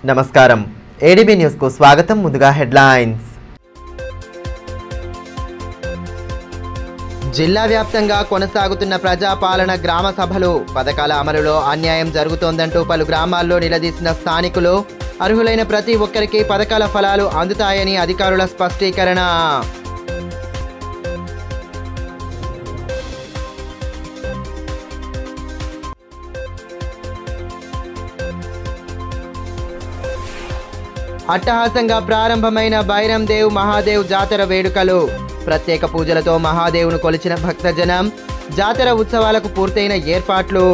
నమస్కారం ADB news కు స్వాగతం. ముందుగా హెడ్లైన్స్. జిల్లా వ్యాప్తంగా కొనసాగుతున్న ప్రజాపాలన గ్రామ సభలు పథకాల అమలులో అన్యాయం జరుగుతోందంటూ పలు గ్రామాల్లో నిలదీసిన స్థానికులు అర్హులైన ప్రతి ఒక్కరికి పథకాల ఫలాలు అందుతాయని అధికారుల స్పష్టీకరణ. అట్టహాసంగా ప్రారంభమైన బైరం దేవ్ మహాదేవ్ జాతర వేడుకలు. ప్రత్యేక పూజలతో మహాదేవును కొలిచిన భక్తజనం. జాతర ఉత్సవాలకు పూర్తయిన ఏర్పాట్లు.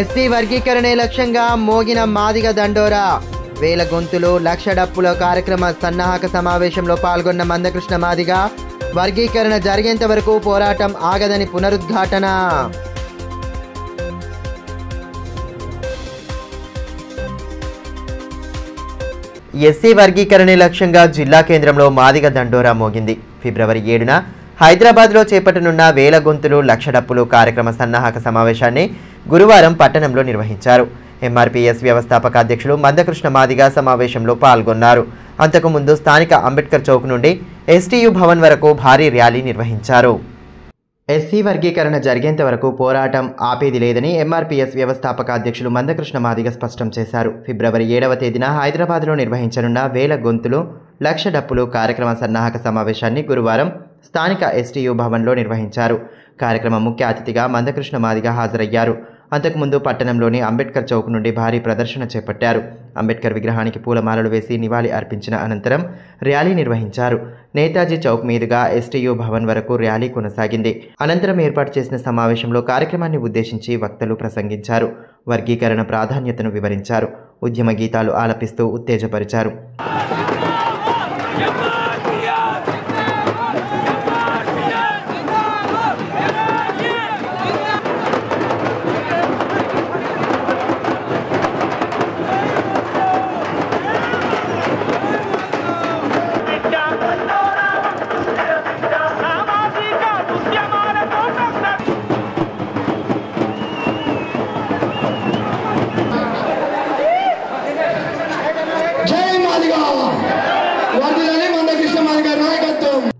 ఎస్సీ వర్గీకరణే లక్ష్యంగా మోగిన మాదిగ దండోరా. వేల గొంతులు లక్ష డప్పుల కార్యక్రమ సన్నాహక సమావేశంలో పాల్గొన్న మందకృష్ణ మాదిగ వర్గీకరణ జరిగేంత వరకు పోరాటం ఆగదని పునరుద్ఘాటన. ఎస్సీ వర్గీకరణే లక్ష్యంగా జిల్లా కేంద్రంలో మాదిగ దండోరా మోగింది. ఫిబ్రవరి 7న హైదరాబాద్లో చేపట్టనున్న వేల గొంతులు లక్ష డప్పులు కార్యక్రమ సన్నాహక సమావేశాన్ని గురువారం పట్టణంలో నిర్వహించారు. ఎంఆర్పీఎస్ వ్యవస్థాపక అధ్యక్షులు మందకృష్ణ మాదిగ సమావేశంలో పాల్గొన్నారు. అంతకుముందు స్థానిక అంబేద్కర్ చౌక్ నుండి ఎస్టీయూ భవన్ వరకు భారీ ర్యాలీ నిర్వహించారు. ఎస్సీ వర్గీకరణ జరిగేంత వరకు పోరాటం ఆపేది లేదని ఎంఆర్పీఎస్ వ్యవస్థాపక అధ్యక్షులు మందకృష్ణ మాదిగ స్పష్టం చేశారు. ఫిబ్రవరి 7వ తేదీన హైదరాబాద్లో నిర్వహించనున్న వేల గొంతులు లక్ష డప్పులు కార్యక్రమ సన్నాహక సమావేశాన్ని గురువారం స్థానిక ఎస్టీయూ భవన్లో నిర్వహించారు. కార్యక్రమం ముఖ్య అతిథిగా మందకృష్ణ మాదిగ హాజరయ్యారు. అంతకుముందు పట్టణంలోని అంబేద్కర్ చౌక్ నుండి భారీ ప్రదర్శన చేపట్టారు. అంబేద్కర్ విగ్రహానికి పూలమాలలు వేసి నివాళి అర్పించిన అనంతరం ర్యాలీ నిర్వహించారు. నేతాజీ చౌక్ మీదుగా ఎస్టీయూ భవన్ వరకు ర్యాలీ కొనసాగింది. అనంతరం ఏర్పాటు చేసిన సమావేశంలో కార్యక్రమాన్ని ఉద్దేశించి వక్తలు ప్రసంగించారు. వర్గీకరణ ప్రాధాన్యతను వివరించారు. ఉద్యమ గీతాలు ఆలపిస్తూ ఉత్తేజపరిచారు.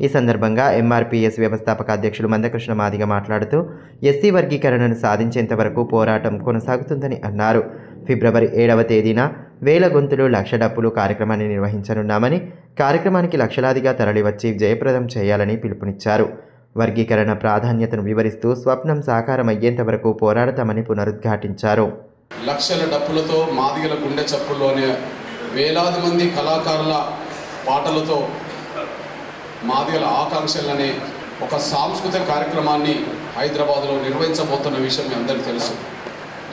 ఈ సందర్భంగా ఎంఆర్పీఎస్ వ్యవస్థాపక అధ్యక్షులు మందకృష్ణ మాదిగ మాట్లాడుతూ ఎస్సీ వర్గీకరణను సాధించేంత వరకు పోరాటం కొనసాగుతుందని అన్నారు. ఫిబ్రవరి 7వ తేదీన వేల గొంతులు లక్ష డప్పులు కార్యక్రమాన్ని నిర్వహించనున్నామని, కార్యక్రమానికి లక్షలాదిగా తరలివచ్చి జయప్రదం చేయాలని పిలుపునిచ్చారు. వర్గీకరణ ప్రాధాన్యతను వివరిస్తూ స్వప్నం సాకారం అయ్యేంత వరకు పోరాడతామని పునరుద్ఘాటించారు. లక్షల డప్పులతో మాదిగల గుండె చప్పుల్లోనే వేలాది మంది కళాకారుల పాటలతో మాదిగల ఆకాంక్షలనే ఒక సాంస్కృతిక కార్యక్రమాన్ని హైదరాబాద్లో నిర్వహించబోతున్న విషయం మీ అందరికీ తెలుసు.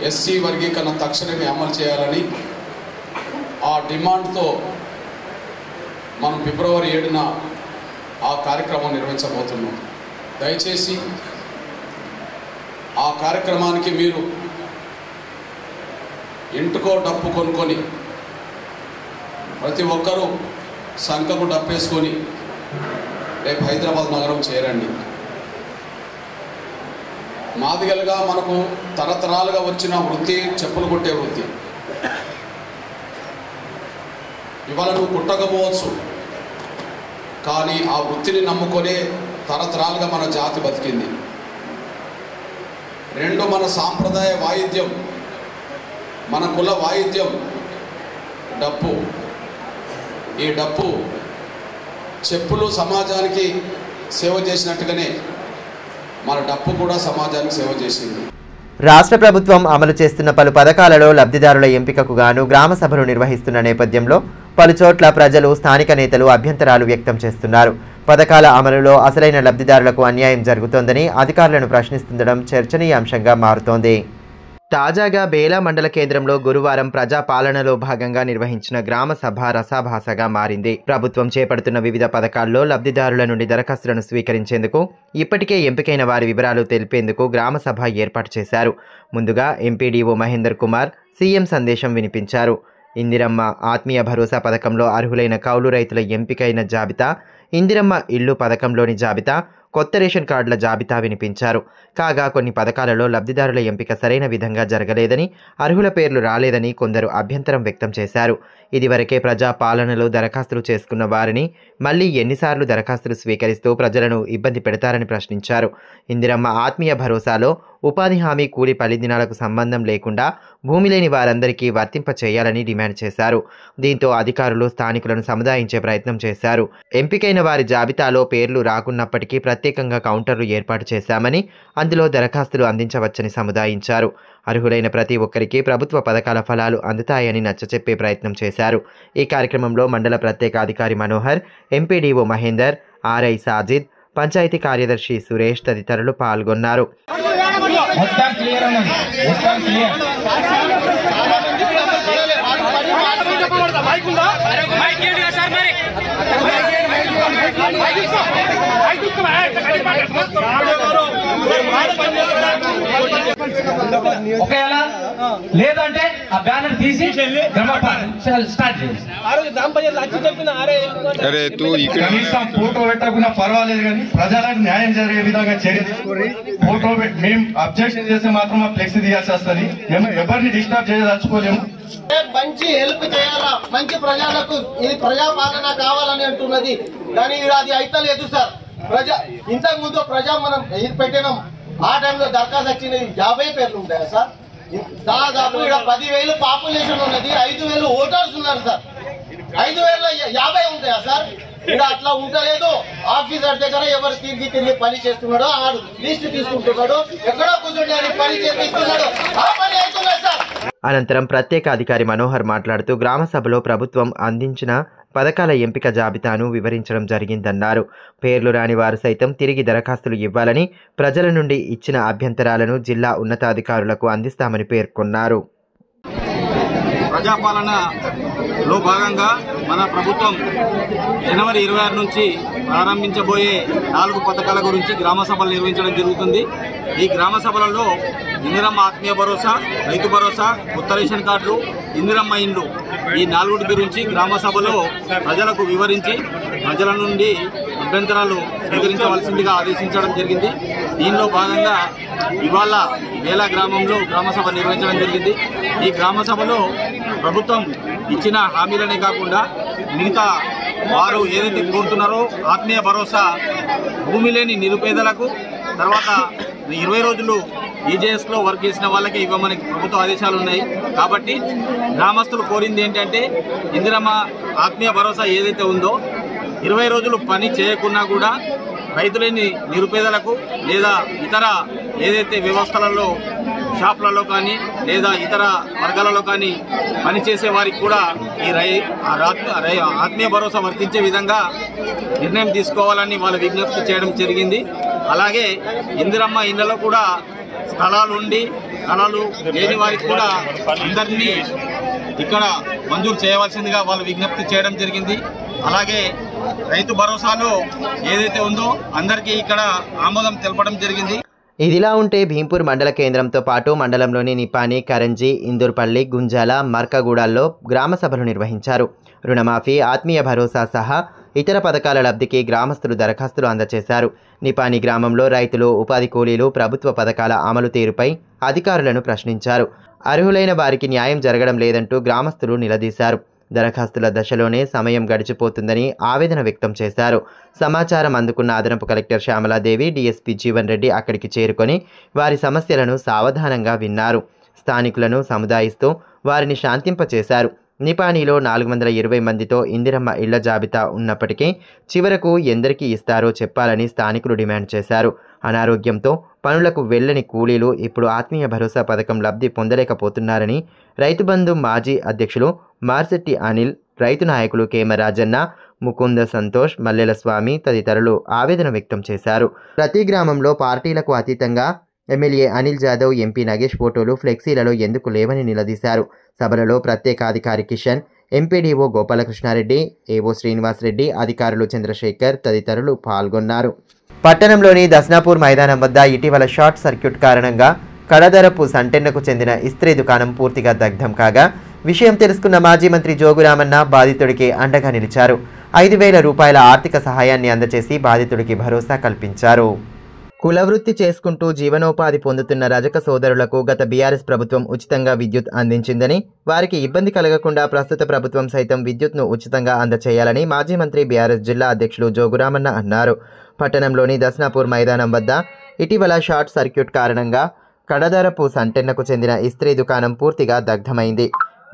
ఎస్సీ వర్గీకరణ తక్షణమే అమలు చేయాలని ఆ డిమాండ్తో మనం ఫిబ్రవరి 7న ఆ కార్యక్రమం నిర్వహించబోతున్నాం. దయచేసి ఆ కార్యక్రమానికి మీరు ఇంటికో డప్పు కొనుక్కొని ప్రతి ఒక్కరూ సంఖకు డప్పేసుకొని రేపు హైదరాబాద్ నగరం చేరండి. మాదిగలుగా మనకు తరతరాలుగా వచ్చిన వృత్తి చెప్పులు కుట్టే వృత్తి. ఇవాళ నువ్వు కుట్టకపోవచ్చు, కానీ ఆ వృత్తిని నమ్ముకొనే తరతరాలుగా మన జాతి బతికింది. 2 మన సాంప్రదాయ వాయిద్యం, మన కుల వాయిద్యం డప్పు. ఈ డప్పు చెప్పులు సమాజానికి సేవ చేసినట్టుగానే మన డప్పు కూడా సమాజానికి సేవ చేసింది. రాష్ట్ర ప్రభుత్వం అమలు చేస్తున్న పలు పథకాలలో లబ్ధిదారుల ఎంపికకు గాను గ్రామ సభలు నిర్వహిస్తున్న నేపథ్యంలో పలుచోట్ల ప్రజలు స్థానిక నేతలు అభ్యంతరాలు వ్యక్తం చేస్తున్నారు. పథకాల అమలులో అసలైన లబ్ధిదారులకు అన్యాయం జరుగుతోందని అధికారులను ప్రశ్నిస్తుండడం చర్చనీయాంశంగా మారుతోంది. తాజాగా బేలా మండల కేంద్రంలో గురువారం ప్రజాపాలనలో భాగంగా నిర్వహించిన గ్రామ సభ రసాభాసగా మారింది. ప్రభుత్వం చేపడుతున్న వివిధ పథకాల్లో లబ్ధిదారుల నుండి దరఖాస్తులను స్వీకరించేందుకు, ఇప్పటికే ఎంపికైన వారి వివరాలు తెలిపేందుకు గ్రామ సభ ఏర్పాటు చేశారు. ముందుగా ఎంపీడీఓ మహేందర్ కుమార్ సీఎం సందేశం వినిపించారు. ఇందిరమ్మ ఆత్మీయ భరోసా పథకంలో అర్హులైన కౌలు రైతుల ఎంపికైన జాబితా, ఇందిరమ్మ ఇల్లు పథకంలోని జాబితా, కొత్త రేషన్ కార్డుల జాబితా వినిపించారు. కాగా కొన్ని పథకాలలో లబ్ధిదారుల ఎంపిక సరైన విధంగా జరగలేదని, అర్హుల పేర్లు రాలేదని కొందరు అభ్యంతరం వ్యక్తం చేశారు. ఇదివరకే ప్రజా పాలనలో దరఖాస్తులు చేసుకున్న వారిని మళ్లీ ఎన్నిసార్లు దరఖాస్తులు స్వీకరిస్తూ ప్రజలను ఇబ్బంది పెడతారని ప్రశ్నించారు. ఇందిరమ్మ ఆత్మీయ భరోసాలో ఉపాధి హామీ కూలి 10 దినాలకు సంబంధం లేకుండా భూమి లేని వారందరికీ వర్తింప చేయాలని డిమాండ్ చేశారు. దీంతో అధికారులు స్థానికులను సముదాయించే ప్రయత్నం చేశారు. ఎంపికైన వారి జాబితాలో పేర్లు రాకున్నప్పటికీ ప్రత్యేకంగా కౌంటర్లు ఏర్పాటు చేశామని, అందులో దరఖాస్తులు అందించవచ్చని సముదాయించారు. అర్హులైన ప్రతి ఒక్కరికి ప్రభుత్వ పథకాల ఫలాలు అందుతాయని నచ్చచెప్పే ప్రయత్నం చేశారు. ఈ కార్యక్రమంలో మండల ప్రత్యేక అధికారి మనోహర్, ఎంపీడీఓ మహేందర్, ఆర్ఐ సాజిద్, పంచాయతీ కార్యదర్శి సురేష్ తదితరులు పాల్గొన్నారు. ఒకవేళ లేదంటే ఆ బ్యానర్ తీసి స్టార్ట్ చేయండి. కనీసం ఫోటో పెట్టకుండా పర్వాలేదు కానీ ప్రజలకు న్యాయం జరిగే విధంగా చర్య తీసుకొని ఫోటో పెట్టి మేము అబ్జెక్షన్ చేస్తే మాత్రం మా ఫ్లెక్సీ తీయాల్సి వస్తుంది. మేము ఎవరిని డిస్టర్బ్ చేయదలుచుకోలేము. మంచి హెల్ప్ చేయాలా, మంచి ప్రజలకు ఇది ప్రజాపాలన కావాలని అంటున్నది. కానీ అది అయితే లేదు సార్. ఇంతకు ముందు మనం ఇది పెట్టినాం. ఆ టైంలో దరఖాస్తు వచ్చినది 50 పేర్లు ఉంటాయా సార్? దాదాపు ఇక్కడ 10,000 పాపులేషన్ ఉన్నది, 5,000 ఓటర్స్ ఉన్నారు సార్. 5,000లో 50 ఉంటాయా సార్? ఇక్కడ అట్లా ఉండలేదు. ఆఫీసర్ దగ్గర ఎవరు తిరిగి పని చేస్తున్నాడో ఆడు లిస్ట్ తీసుకుంటున్నాడు, ఎక్కడో కూర్చుంటే పని చేపిస్తున్నాడు, ఆ పని అవుతున్నారు సార్. అనంతరం ప్రత్యేక అధికారి మనోహర్ మాట్లాడుతూ గ్రామ సభలో ప్రభుత్వం అందించిన పథకాల ఎంపిక జాబితాను వివరించడం జరిగిందన్నారు. పేర్లు రాని వారు సైతం తిరిగి దరఖాస్తులు ఇవ్వాలని, ప్రజల నుండి ఇచ్చిన అభ్యంతరాలను జిల్లా ఉన్నతాధికారులకు అందిస్తామని పేర్కొన్నారు. ప్రజాపాలనలో భాగంగా మన ప్రభుత్వం జనవరి 26 నుంచి ప్రారంభించబోయే 4 పథకాల గురించి గ్రామ సభలు నిర్వహించడం జరుగుతుంది. ఈ గ్రామ సభలలో ఇందిరమ్మ ఆత్మీయ భరోసా, రైతు భరోసా, కొత్త రేషన్ కార్డులు, ఇందిరమ్మ ఇండ్లు ఈ 4 గురించి గ్రామ సభలో ప్రజలకు వివరించి ప్రజల నుండి అభ్యంతరాలు స్వీకరించవలసిందిగా ఆదేశించడం జరిగింది. దీనిలో భాగంగా ఇవాళ వేల గ్రామంలో గ్రామ సభ నిర్వహించడం జరిగింది. ఈ గ్రామ సభలో ప్రభుత్వం ఇచ్చిన హామీలనే కాకుండా మిగతా వారు ఏదైతే కోరుతున్నారో ఆత్మీయ భరోసా భూమి లేని నిరుపేదలకు, తర్వాత 20 రోజులు ఈజేఎస్లో వర్క్ చేసిన వాళ్ళకి ఇవ్వమని ప్రభుత్వ ఆదేశాలు ఉన్నాయి. కాబట్టి గ్రామస్తులు కోరింది ఏంటంటే ఇందిరమ్మ ఆత్మీయ భరోసా ఏదైతే ఉందో 20 రోజులు పని చేయకున్నా కూడా రైతులేని నిరుపేదలకు లేదా ఇతర ఏదైతే వ్యవస్థలలో షాపులలో కానీ లేదా ఇతర వర్గాలలో కానీ పనిచేసే వారికి కూడా ఈ ఆత్మీయ భరోసా వర్తించే విధంగా నిర్ణయం తీసుకోవాలని వాళ్ళు విజ్ఞప్తి చేయడం జరిగింది. అలాగే ఇందిరమ్మ ఇళ్లలో కూడా స్థలాలు లేని వారికి కూడా అందరినీ ఇక్కడ మంజూరు చేయవలసిందిగా వాళ్ళు విజ్ఞప్తి చేయడం జరిగింది. అలాగే రైతు భరోసాలో ఏదైతే ఉందో అందరికీ ఇక్కడ ఆమోదం తెలపడం జరిగింది. ఇదిలా ఉంటే భీంపూర్ మండల కేంద్రంతో పాటు మండలంలోని నిపాని, కరంజీ, ఇందూర్పల్లి, గుంజాల, మర్కగూడల్లో గ్రామ సభలు నిర్వహించారు. రుణమాఫీ, ఆత్మీయ భరోసా సహా ఇతర పథకాల లబ్ధికి గ్రామస్తులు దరఖాస్తులు అందజేశారు. నిపాని గ్రామంలో రైతులు, ఉపాధి కూలీలు ప్రభుత్వ పథకాల అమలు తీరుపై అధికారులను ప్రశ్నించారు. అర్హులైన వారికి న్యాయం జరగడం లేదంటూ గ్రామస్తులు నిలదీశారు. దరఖాస్తుల దశలోనే సమయం గడిచిపోతుందని ఆవేదన వ్యక్తం చేశారు. సమాచారం అందుకున్న అదనపు కలెక్టర్ శ్యామలాదేవి, డీఎస్పీ జీవన్ రెడ్డి అక్కడికి చేరుకొని వారి సమస్యలను సావధానంగా విన్నారు. స్థానికులను సముదాయిస్తూ వారిని శాంతింపచేశారు. నిపానీలో 420 మందితో ఇందిరమ్మ ఇళ్ల జాబితా ఉన్నప్పటికీ చివరకు ఎందరికీ ఇస్తారో చెప్పాలని స్థానికులు డిమాండ్ చేశారు. అనారోగ్యంతో పనులకు వెళ్లని కూలీలు ఇప్పుడు ఆత్మీయ భరోసా పథకం లబ్ధి పొందలేకపోతున్నారని రైతు బంధు మాజీ అధ్యక్షులు మార్సెట్టి అనిల్, రైతు నాయకులు కేమ రాజన్న, ముకుంద సంతోష్, మల్లెల స్వామి తదితరులు ఆవేదన వ్యక్తం చేశారు. ప్రతి గ్రామంలో పార్టీలకు అతీతంగా ఎమ్మెల్యే అనిల్ జాదవ్, ఎంపీ నగేష్ ఫోటోలు ఫ్లెక్సీలలో ఎందుకు లేవని నిలదీశారు. సభలలో ప్రత్యేకాధికారి కిషన్, ఎంపీడీఓ గోపాలకృష్ణారెడ్డి, ఏవో శ్రీనివాసరెడ్డి, అధికారులు చంద్రశేఖర్ తదితరులు పాల్గొన్నారు. పట్టణంలోని దస్నాపూర్ మైదానం వద్ద ఇటీవల షార్ట్ సర్క్యూట్ కారణంగా కడదరపు సంటెన్నకు చెందిన ఇస్త్రీ దుకాణం పూర్తిగా దగ్ధం కాగా విషయం తెలుసుకున్న మాజీ మంత్రి జోగురామన్న బాధితుడికి అండగా నిలిచారు. 5,000 రూపాయల ఆర్థిక సహాయాన్ని అందజేసి బాధితుడికి భరోసా కల్పించారు. కులవృత్తి చేసుకుంటూ జీవనోపాధి పొందుతున్న రజక సోదరులకు గత బీఆర్ఎస్ ప్రభుత్వం ఉచితంగా విద్యుత్ అందించిందని, వారికి ఇబ్బంది కలగకుండా ప్రస్తుత ప్రభుత్వం సైతం విద్యుత్ను ఉచితంగా అందచేయాలని మాజీ మంత్రి బీఆర్ఎస్ జిల్లా అధ్యక్షులు జోగురామన్న అన్నారు. పట్టణంలోని దస్నాపూర్ మైదానం వద్ద ఇటీవల షార్ట్ సర్క్యూట్ కారణంగా కడదరపు సంటెన్నకు చెందిన ఇస్త్రీ దుకాణం పూర్తిగా దగ్ధమైంది.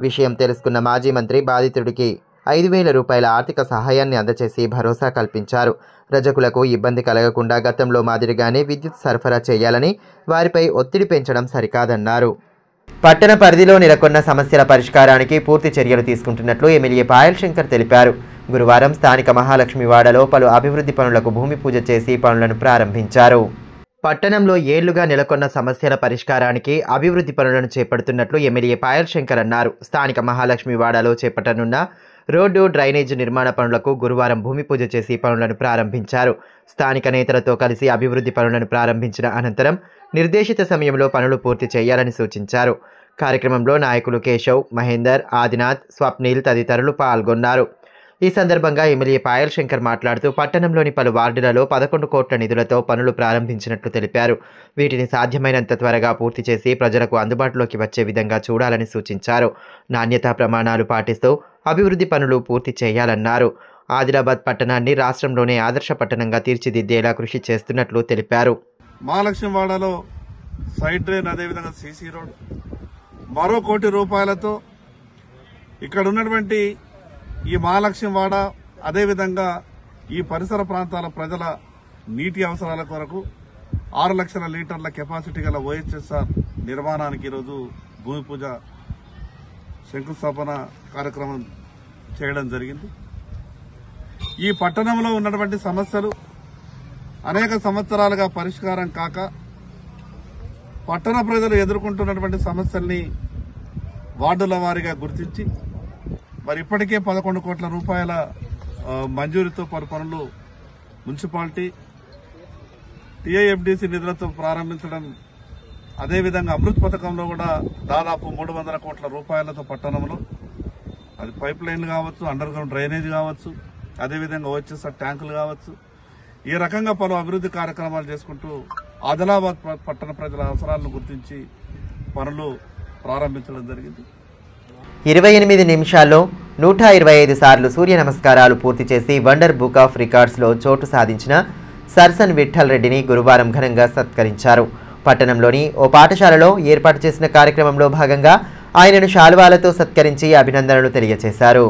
విషయం తెలుసుకున్న మాజీ మంత్రి బాధితుడికి 5,000 రూపాయల ఆర్థిక సహాయాన్ని అందజేసి భరోసా కల్పించారు. రజకులకు ఇబ్బంది కలగకుండా గతంలో మాదిరిగానే విద్యుత్ సరఫరా చేయాలని, వారిపై ఒత్తిడి పెంచడం సరికాదన్నారు. పట్టణ పరిధిలో నెలకొన్న సమస్యల పరిష్కారానికి పూర్తి చర్యలు తీసుకుంటున్నట్లు ఎమ్మెల్యే పాయల్ శంకర్ తెలిపారు. గురువారం స్థానిక మహాలక్ష్మివాడలో పలు అభివృద్ధి పనులకు భూమి పూజ చేసి పనులను ప్రారంభించారు. పట్టణంలో ఏళ్లుగా నెలకొన్న సమస్యల పరిష్కారానికి అభివృద్ధి పనులను చేపడుతున్నట్లు ఎమ్మెల్యే పాయల్ శంకర్ అన్నారు. స్థానిక మహాలక్ష్మివాడలో చేపట్టనున్న రోడ్డు, డ్రైనేజ్ నిర్మాణ పనులకు గురువారం భూమి పూజ చేసి పనులను ప్రారంభించారు. స్థానిక నేతలతో కలిసి అభివృద్ధి పనులను ప్రారంభించిన అనంతరం నిర్దేశిత సమయంలో పనులు పూర్తి చేయాలని సూచించారు. కార్యక్రమంలో నాయకులు కేశవ్, మహేందర్, ఆదినాథ్, స్వప్నిల్ తదితరులు పాల్గొన్నారు. ఈ సందర్భంగా ఎమ్మెల్యే పాయల్ శంకర్ మాట్లాడుతూ పట్టణంలోని పలు వార్డులలో 11 కోట్ల నిధులతో పనులు ప్రారంభించినట్లు తెలిపారు. వీటిని సాధ్యమైనంత త్వరగా పూర్తి చేసి ప్రజలకు అందుబాటులోకి వచ్చే విధంగా చూడాలని సూచించారు. నాణ్యతా ప్రమాణాలు పాటిస్తూ అభివృద్ధి పనులు పూర్తి చేయాలన్నారు. ఆదిలాబాద్ పట్టణాన్ని రాష్ట్రంలోనే ఆదర్శ పట్టణంగా తీర్చిదిద్దేలా కృషి చేస్తున్నట్లు తెలిపారు. మహాలక్ష్మివాడలో సైడ్ డ్రైన్, అదేవిధంగా సీసీ రోడ్ మరో 1 కోటి రూపాయలతో ఇక్కడ ఉన్నటువంటి ఈ మహాలక్ష్మివాడ, అదేవిధంగా ఈ పరిసర ప్రాంతాల ప్రజల నీటి అవసరాల కొరకు 6 లక్షల లీటర్ల కెపాసిటీ గల OHSR నిర్మాణానికి ఈరోజు భూమి పూజ శంకుస్థాపన కార్యక్రమం చేయడం జరిగింది. ఈ పట్టణంలో ఉన్నటువంటి సమస్యలు అనేక సంవత్సరాలుగా పరిష్కారం కాక పట్టణ ప్రజలు ఎదుర్కొంటున్నటువంటి సమస్యల్ని వార్డుల వారీగా గుర్తించి మరి ఇప్పటికే 11 కోట్ల రూపాయల మంజూరీతో పనులు మున్సిపాలిటీ TIFDC నిధులతో ప్రారంభించడం, అదేవిధంగా అమృత్ పథకంలో కూడా దాదాపు 300 కోట్ల రూపాయలతో పట్టణంలో అది పైప్ లైన్లు కావచ్చు, అండర్ గ్రౌండ్ డ్రైనేజ్ కావచ్చు, అదేవిధంగా OHSR ట్యాంకులు కావచ్చు, ఈ రకంగా పలు అభివృద్ధి కార్యక్రమాలు చేసుకుంటూ ఆదిలాబాద్ పట్టణ ప్రజల అవసరాలను గుర్తించి పనులు ప్రారంభించడం జరిగింది. 28 నిమిషాల్లో 125 సార్లు సూర్య నమస్కారాలు పూర్తి చేసి వండర్ బుక్ ఆఫ్ రికార్డ్స్లో చోటు సాధించిన సర్సన్ విఠల్ రెడ్డిని గురువారం ఘనంగా సత్కరించారు. పట్టణంలోని ఓ పాఠశాలలో ఏర్పాటు చేసిన కార్యక్రమంలో భాగంగా ఆయనను శాలువాలతో సత్కరించి అభినందనలు తెలియజేశారు.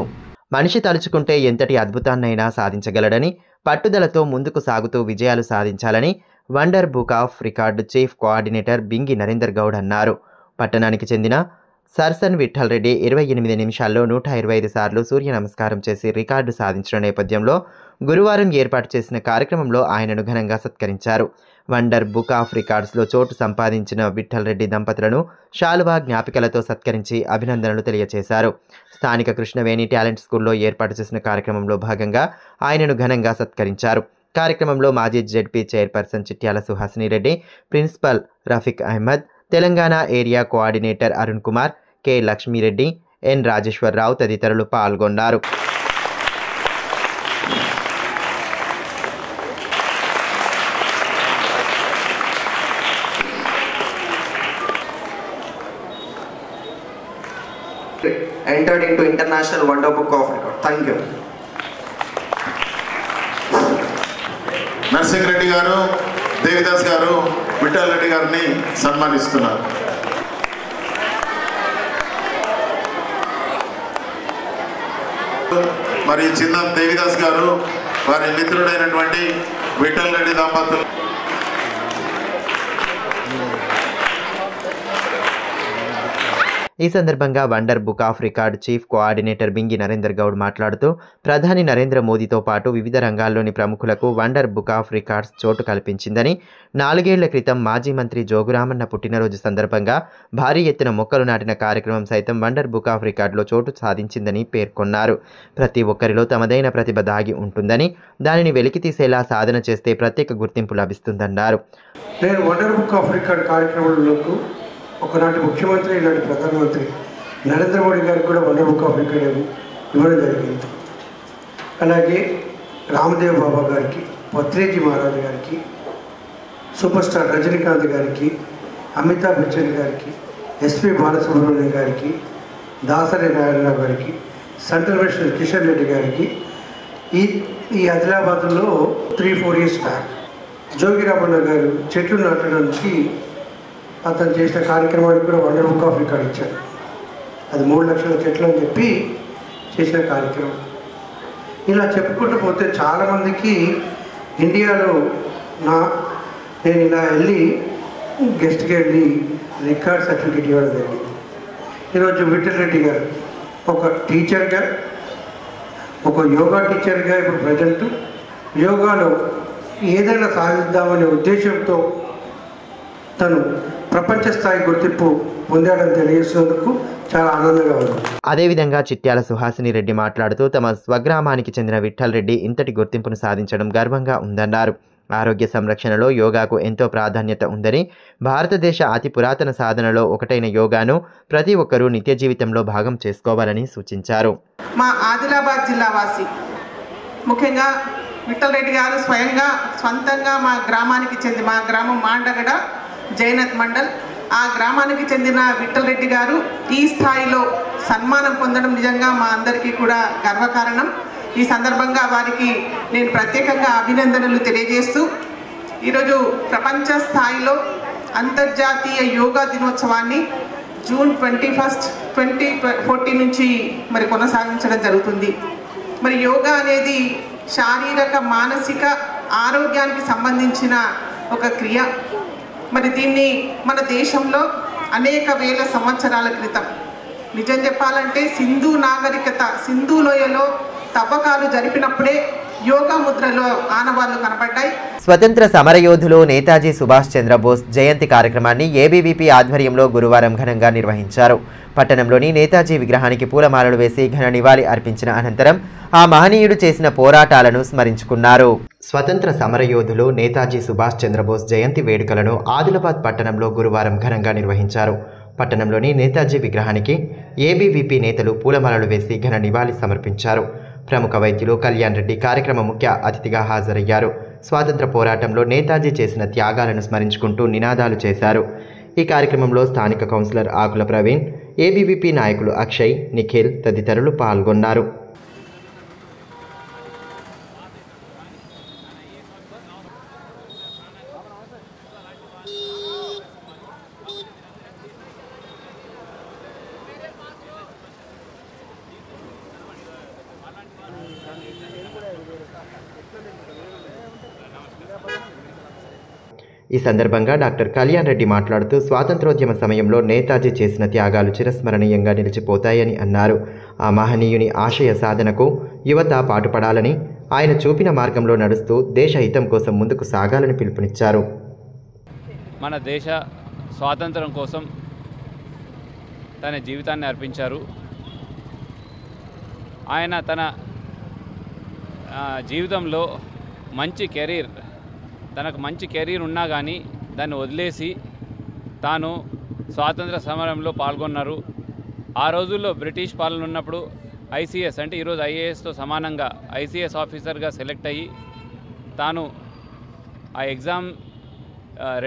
మనిషి తలుచుకుంటే ఎంతటి అద్భుతాన్నైనా సాధించగలడని, పట్టుదలతో ముందుకు సాగుతూ విజయాలు సాధించాలని wonder book of record chief coordinator Bingi Narender Goud అన్నారు. పట్టణానికి చెందిన సర్సన్ విఠల్ రెడ్డి 28 నిమిషాల్లో 125 సార్లు సూర్య నమస్కారం చేసి రికార్డు సాధించిన నేపథ్యంలో గురువారం ఏర్పాటు చేసిన కార్యక్రమంలో ఆయనను ఘనంగా సత్కరించారు. వండర్ బుక్ ఆఫ్ రికార్డ్స్లో చోటు సంపాదించిన విఠల్ రెడ్డి దంపతులను శాలువా జ్ఞాపికలతో సత్కరించి అభినందనలు తెలియజేశారు. స్థానిక కృష్ణవేణి టాలెంట్ స్కూల్లో ఏర్పాటు చేసిన కార్యక్రమంలో భాగంగా ఆయనను ఘనంగా సత్కరించారు. కార్యక్రమంలో మాజీ ZP chairperson Chityala Suhasini Reddy, principal Rafiq Ahmed, Telangana area coordinator Arun Kumar, K Lakshmi Reddy, N Rajeshwara Rao తదితరులు పాల్గొన్నారు. Entered into International Wonder Book of Records. Thank you. Nursing Reddy గారు, దేవిదాస్ గారు విఠల్ రెడ్డి గారిని సన్మానిస్తున్నారు. మరి చిన్న దేవిదాస్ గారు వారి మిత్రుడైనటువంటి విఠల్ రెడ్డి దంపతులు ఈ సందర్భంగా wonder book of record chief coordinator Bingi Narender Goud మాట్లాడుతూ ప్రధాని నరేంద్ర మోదీతో పాటు వివిధ రంగాల్లోని ప్రముఖులకు వండర్ బుక్ ఆఫ్ రికార్డ్స్ చోటు కల్పించిందని, 4 ఏళ్ల క్రితం మాజీ మంత్రి జోగురామన్న పుట్టినరోజు సందర్భంగా భారీ ఎత్తున మొక్కలు నాటిన కార్యక్రమం సైతం వండర్ బుక్ ఆఫ్ రికార్డులో చోటు సాధించిందని పేర్కొన్నారు. ప్రతి ఒక్కరిలో తమదైన ప్రతిభ దాగి ఉంటుందని, దానిని వెలికి తీసేలా సాధన చేస్తే ప్రత్యేక గుర్తింపు లభిస్తుందన్నారు. నేను వండర్ బుక్ ఆఫ్ రికార్డ్ కార్యక్రమంలో ఒకనాటి ముఖ్యమంత్రి, ఈనాటి ప్రధానమంత్రి నరేంద్ర మోడీ గారికి కూడా వండర్ బుక్ ఆఫ్ రికార్డ్ ఇవ్వడం జరిగింది. అలాగే రామదేవ్ బాబా గారికి, పత్రేజీ మహారాజ్ గారికి, సూపర్ స్టార్ రజనీకాంత్ గారికి, అమితాబ్ బచ్చన్ గారికి, ఎస్పి బాలసుబ్రహ్మణ్యం గారికి, దాసరి నారాయణరావు గారికి, సెంట్రల్ మినిస్టర్ కిషన్ రెడ్డి గారికి ఈ ఆదిలాబాద్లో 3-4 years బ్యాక్ జోగిరామన్న గారు చెట్లు నాటడానికి అతను చేసిన కార్యక్రమానికి కూడా వండర్ బుక్ ఆఫ్ రికార్డ్ ఇచ్చారు. అది 3 లక్షల చెట్లు అని చెప్పి చేసిన కార్యక్రమం. ఇలా చెప్పుకుంటూ పోతే చాలామందికి ఇండియాలో నేను ఇలా వెళ్ళి గెస్ట్కి వెళ్ళి రికార్డ్ సర్టిఫికేట్ ఇవ్వడం జరిగింది. ఈరోజు విఠల్ రెడ్డి గారు ఒక టీచర్గా, ఒక యోగా టీచర్గా ఇప్పుడు ప్రజెంట్ యోగాలో ఏదైనా సాధిద్దామనే ఉద్దేశంతో తను ప్రపంచ స్థాయి గుర్తింపు పొందాడని తెలియజేసినందుకు చాలా ఆనందంగా ఉంది. అదేవిధంగా చిట్యాల సుహాసిని రెడ్డి మాట్లాడుతూ తమ స్వగ్రామానికి చెందిన విఠల్ రెడ్డి ఇంతటి గుర్తింపును సాధించడం గర్వంగా ఉందన్నారు. ఆరోగ్య సంరక్షణలో యోగాకు ఎంతో ప్రాధాన్యత ఉందని, భారతదేశ అతి పురాతన సాధనలో ఒకటైన యోగాను ప్రతి ఒక్కరూ నిత్య జీవితంలో భాగం చేసుకోవాలని సూచించారు. మా ఆదిలాబాద్ జిల్లా వాసి ముఖ్యంగా విఠల్ రెడ్డి గారు స్వంతంగా మా గ్రామం మాండగడ జైనత్ మండల్, ఆ గ్రామానికి చెందిన విఠల్ రెడ్డి గారు ఈ స్థాయిలో సన్మానం పొందడం నిజంగా మా అందరికీ కూడా గర్వకారణం. ఈ సందర్భంగా వారికి నేను ప్రత్యేకంగా అభినందనలు తెలియజేస్తూ ఈరోజు ప్రపంచ స్థాయిలో అంతర్జాతీయ యోగా దినోత్సవాన్ని June 21, 2014 నుంచి మరి కొనసాగించడం జరుగుతుంది. మరి యోగా అనేది శారీరక మానసిక ఆరోగ్యానికి సంబంధించిన ఒక క్రియ. మరి దీన్ని మన దేశంలో అనేక వేల సంవత్సరాల క్రితం, నిజం చెప్పాలంటే సింధు నాగరికత, సింధు లోయలో తవ్వకాలు జరిపినప్పుడే యోగా ముద్రలో ఆనవాళ్లు కనబడ్డాయి. స్వతంత్ర సమరయోధులు నేతాజీ సుభాష్ చంద్రబోస్ జయంతి కార్యక్రమాన్ని ఏబీవీపీ ఆధ్వర్యంలో గురువారం ఘనంగా నిర్వహించారు. పట్టణంలోని నేతాజీ విగ్రహానికి పూలమాలలు వేసి ఘన నివాళి అర్పించిన అనంతరం ఆ మహనీయుడు చేసిన పోరాటాలను స్మరించుకున్నారు. స్వతంత్ర సమరయోధులు నేతాజీ సుభాష్ చంద్రబోస్ జయంతి వేడుకలను ఆదిలాబాద్ పట్టణంలో గురువారం ఘనంగా నిర్వహించారు. పట్టణంలోని నేతాజీ విగ్రహానికి ఏబీవీపీ నేతలు పూలమాలలు వేసి ఘన నివాళి సమర్పించారు. ప్రముఖ వైద్యులు కళ్యాణ్ రెడ్డి కార్యక్రమ ముఖ్య అతిథిగా హాజరయ్యారు. స్వాతంత్ర పోరాటంలో నేతాజీ చేసిన త్యాగాలను స్మరించుకుంటూ నినాదాలు చేశారు. ఈ కార్యక్రమంలో స్థానిక కౌన్సిలర్ ఆకుల ప్రవీణ్, ఏబీవీపీ నాయకులు అక్షయ్, నిఖిల్ తదితరులు పాల్గొన్నారు. ఈ సందర్భంగా డాక్టర్ కళ్యాణ్ రెడ్డి మాట్లాడుతూ స్వాతంత్రోద్యమ సమయంలో నేతాజీ చేసిన త్యాగాలు చిరస్మరణీయంగా నిలిచిపోతాయని అన్నారు. ఆ మహనీయుని ఆశయ సాధనకు యువత పాటుపడాలని, ఆయన చూపిన మార్గంలో నడుస్తూ దేశ హితం కోసం ముందుకు సాగాలని పిలుపునిచ్చారు. మన దేశ స్వాతంత్రం కోసం తన జీవితాన్ని అర్పించారు. ఆయన తన జీవితంలో తనకు మంచి కెరీర్ ఉన్నా కానీ దాన్ని వదిలేసి తాను స్వాతంత్ర సమరంలో పాల్గొన్నారు. ఆ రోజుల్లో బ్రిటిష్ పాలన ఉన్నప్పుడు ఐసీఎస్ అంటే ఈరోజు ఐఏఎస్తో సమానంగా ఐసీఎస్ ఆఫీసర్గా సెలెక్ట్ అయ్యి తాను ఆ ఎగ్జామ్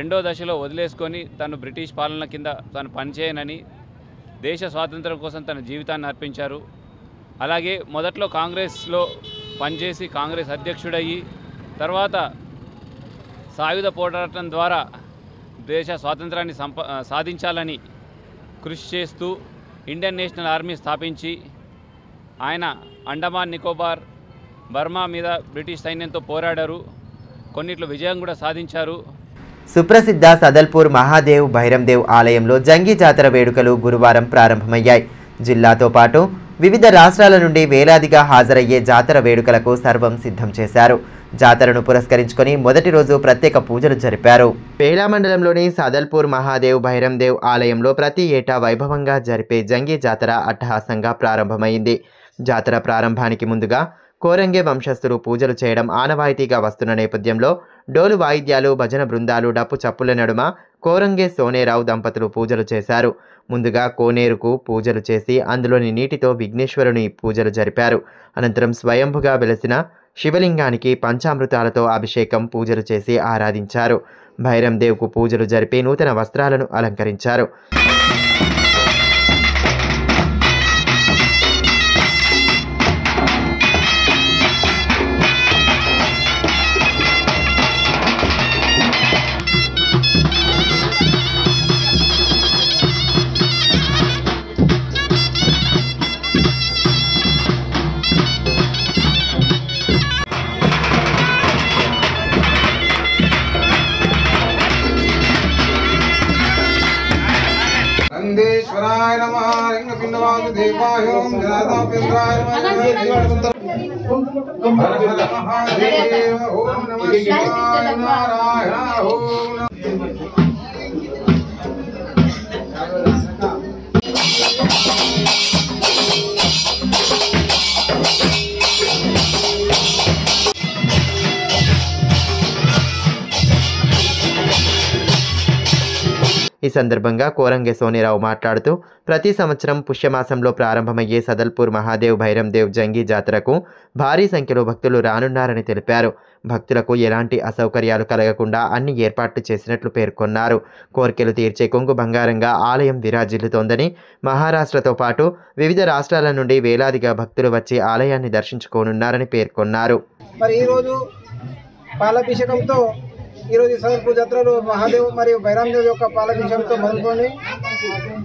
రెండో దశలో వదిలేసుకొని తను బ్రిటిష్ పాలన కింద తాను పనిచేయనని దేశ స్వాతంత్రం కోసం తన జీవితాన్ని అర్పించారు. అలాగే మొదట్లో కాంగ్రెస్లో పనిచేసి కాంగ్రెస్ అధ్యక్షుడయ్యి తర్వాత సాయుధ పోరాటం ద్వారా దేశ స్వాతంత్రాన్ని సాధించాలని కృషి చేస్తూ ఇండియన్ నేషనల్ ఆర్మీ స్థాపించి ఆయన అండమాన్ నికోబార్ బర్మా మీద బ్రిటిష్ సైన్యంతో పోరాడారు. కొన్నిట్లో విజయం కూడా సాధించారు. సుప్రసిద్ధ సదల్పూర్ మహాదేవ్ భైరందేవ్ ఆలయంలో జంగి జాతర వేడుకలు గురువారం ప్రారంభమయ్యాయి. జిల్లాతో పాటు వివిధ రాష్ట్రాల నుండి వేలాదిగా హాజరయ్యే జాతర వేడుకలకు సర్వం సిద్ధం చేశారు. జాతరను పురస్కరించుకొని మొదటి రోజు ప్రత్యేక పూజలు జరిపారు. పేలా మండలంలోని సదల్పూర్ మహాదేవ్ భైరందేవ్ ఆలయంలో ప్రతి ఏటా వైభవంగా జరిపే జంగి జాతర అట్టహాసంగా ప్రారంభమైంది. జాతర ప్రారంభానికి ముందుగా కోరంగే వంశస్థులు పూజలు చేయడం ఆనవాయితీగా వస్తున్న నేపథ్యంలో డోలు వాయిద్యాలు, భజన బృందాలు, డప్పు చప్పుల నడుమ కోరంగే సోనేరావు దంపతులు పూజలు చేశారు. ముందుగా కోనేరుకు పూజలు చేసి అందులోని నీటితో విఘ్నేశ్వరుని పూజలు జరిపారు. అనంతరం స్వయంభుగా వెలసిన శివలింగానికి పంచామృతాలతో అభిషేకం పూజలు చేసి ఆరాధించారు. భైరం దేవుకు పూజలు జరిపి నూతన వస్త్రాలను అలంకరించారు. నందీశ్వరాయ నమః లింగపిండవాసు దేవాయ ఓం జనార్దనేంద్రాయ నమః ఓం నమః శివాయ నారాయణ ఓం ఈ సందర్భంగా కోరంగే సోనేరావు మాట్లాడుతూ ప్రతి సంవత్సరం పుష్యమాసంలో ప్రారంభమయ్యే సదల్పూర్ మహాదేవ్ భైరం దేవ్ జంగి జాతరకు భారీ సంఖ్యలో భక్తులు రానున్నారని తెలిపారు. భక్తులకు ఎలాంటి అసౌకర్యాలు కలగకుండా అన్ని ఏర్పాట్లు చేసినట్లు పేర్కొన్నారు. కోర్కెలు తీర్చే కొంగు బంగారంగా ఆలయం విరాజిల్లుతోందని, మహారాష్ట్రతో పాటు వివిధ రాష్ట్రాల నుండి వేలాదిగా భక్తులు వచ్చి ఆలయాన్ని దర్శించుకోనున్నారని పేర్కొన్నారు. మరి ఈరోజు పాలాభిషేకంతో ఈరోజు సదల్పూర్ జాతరలో మహాదేవ్ మరియు భైరాందేవ్ యొక్క పాలాభిషేకంతో మొదలుకొని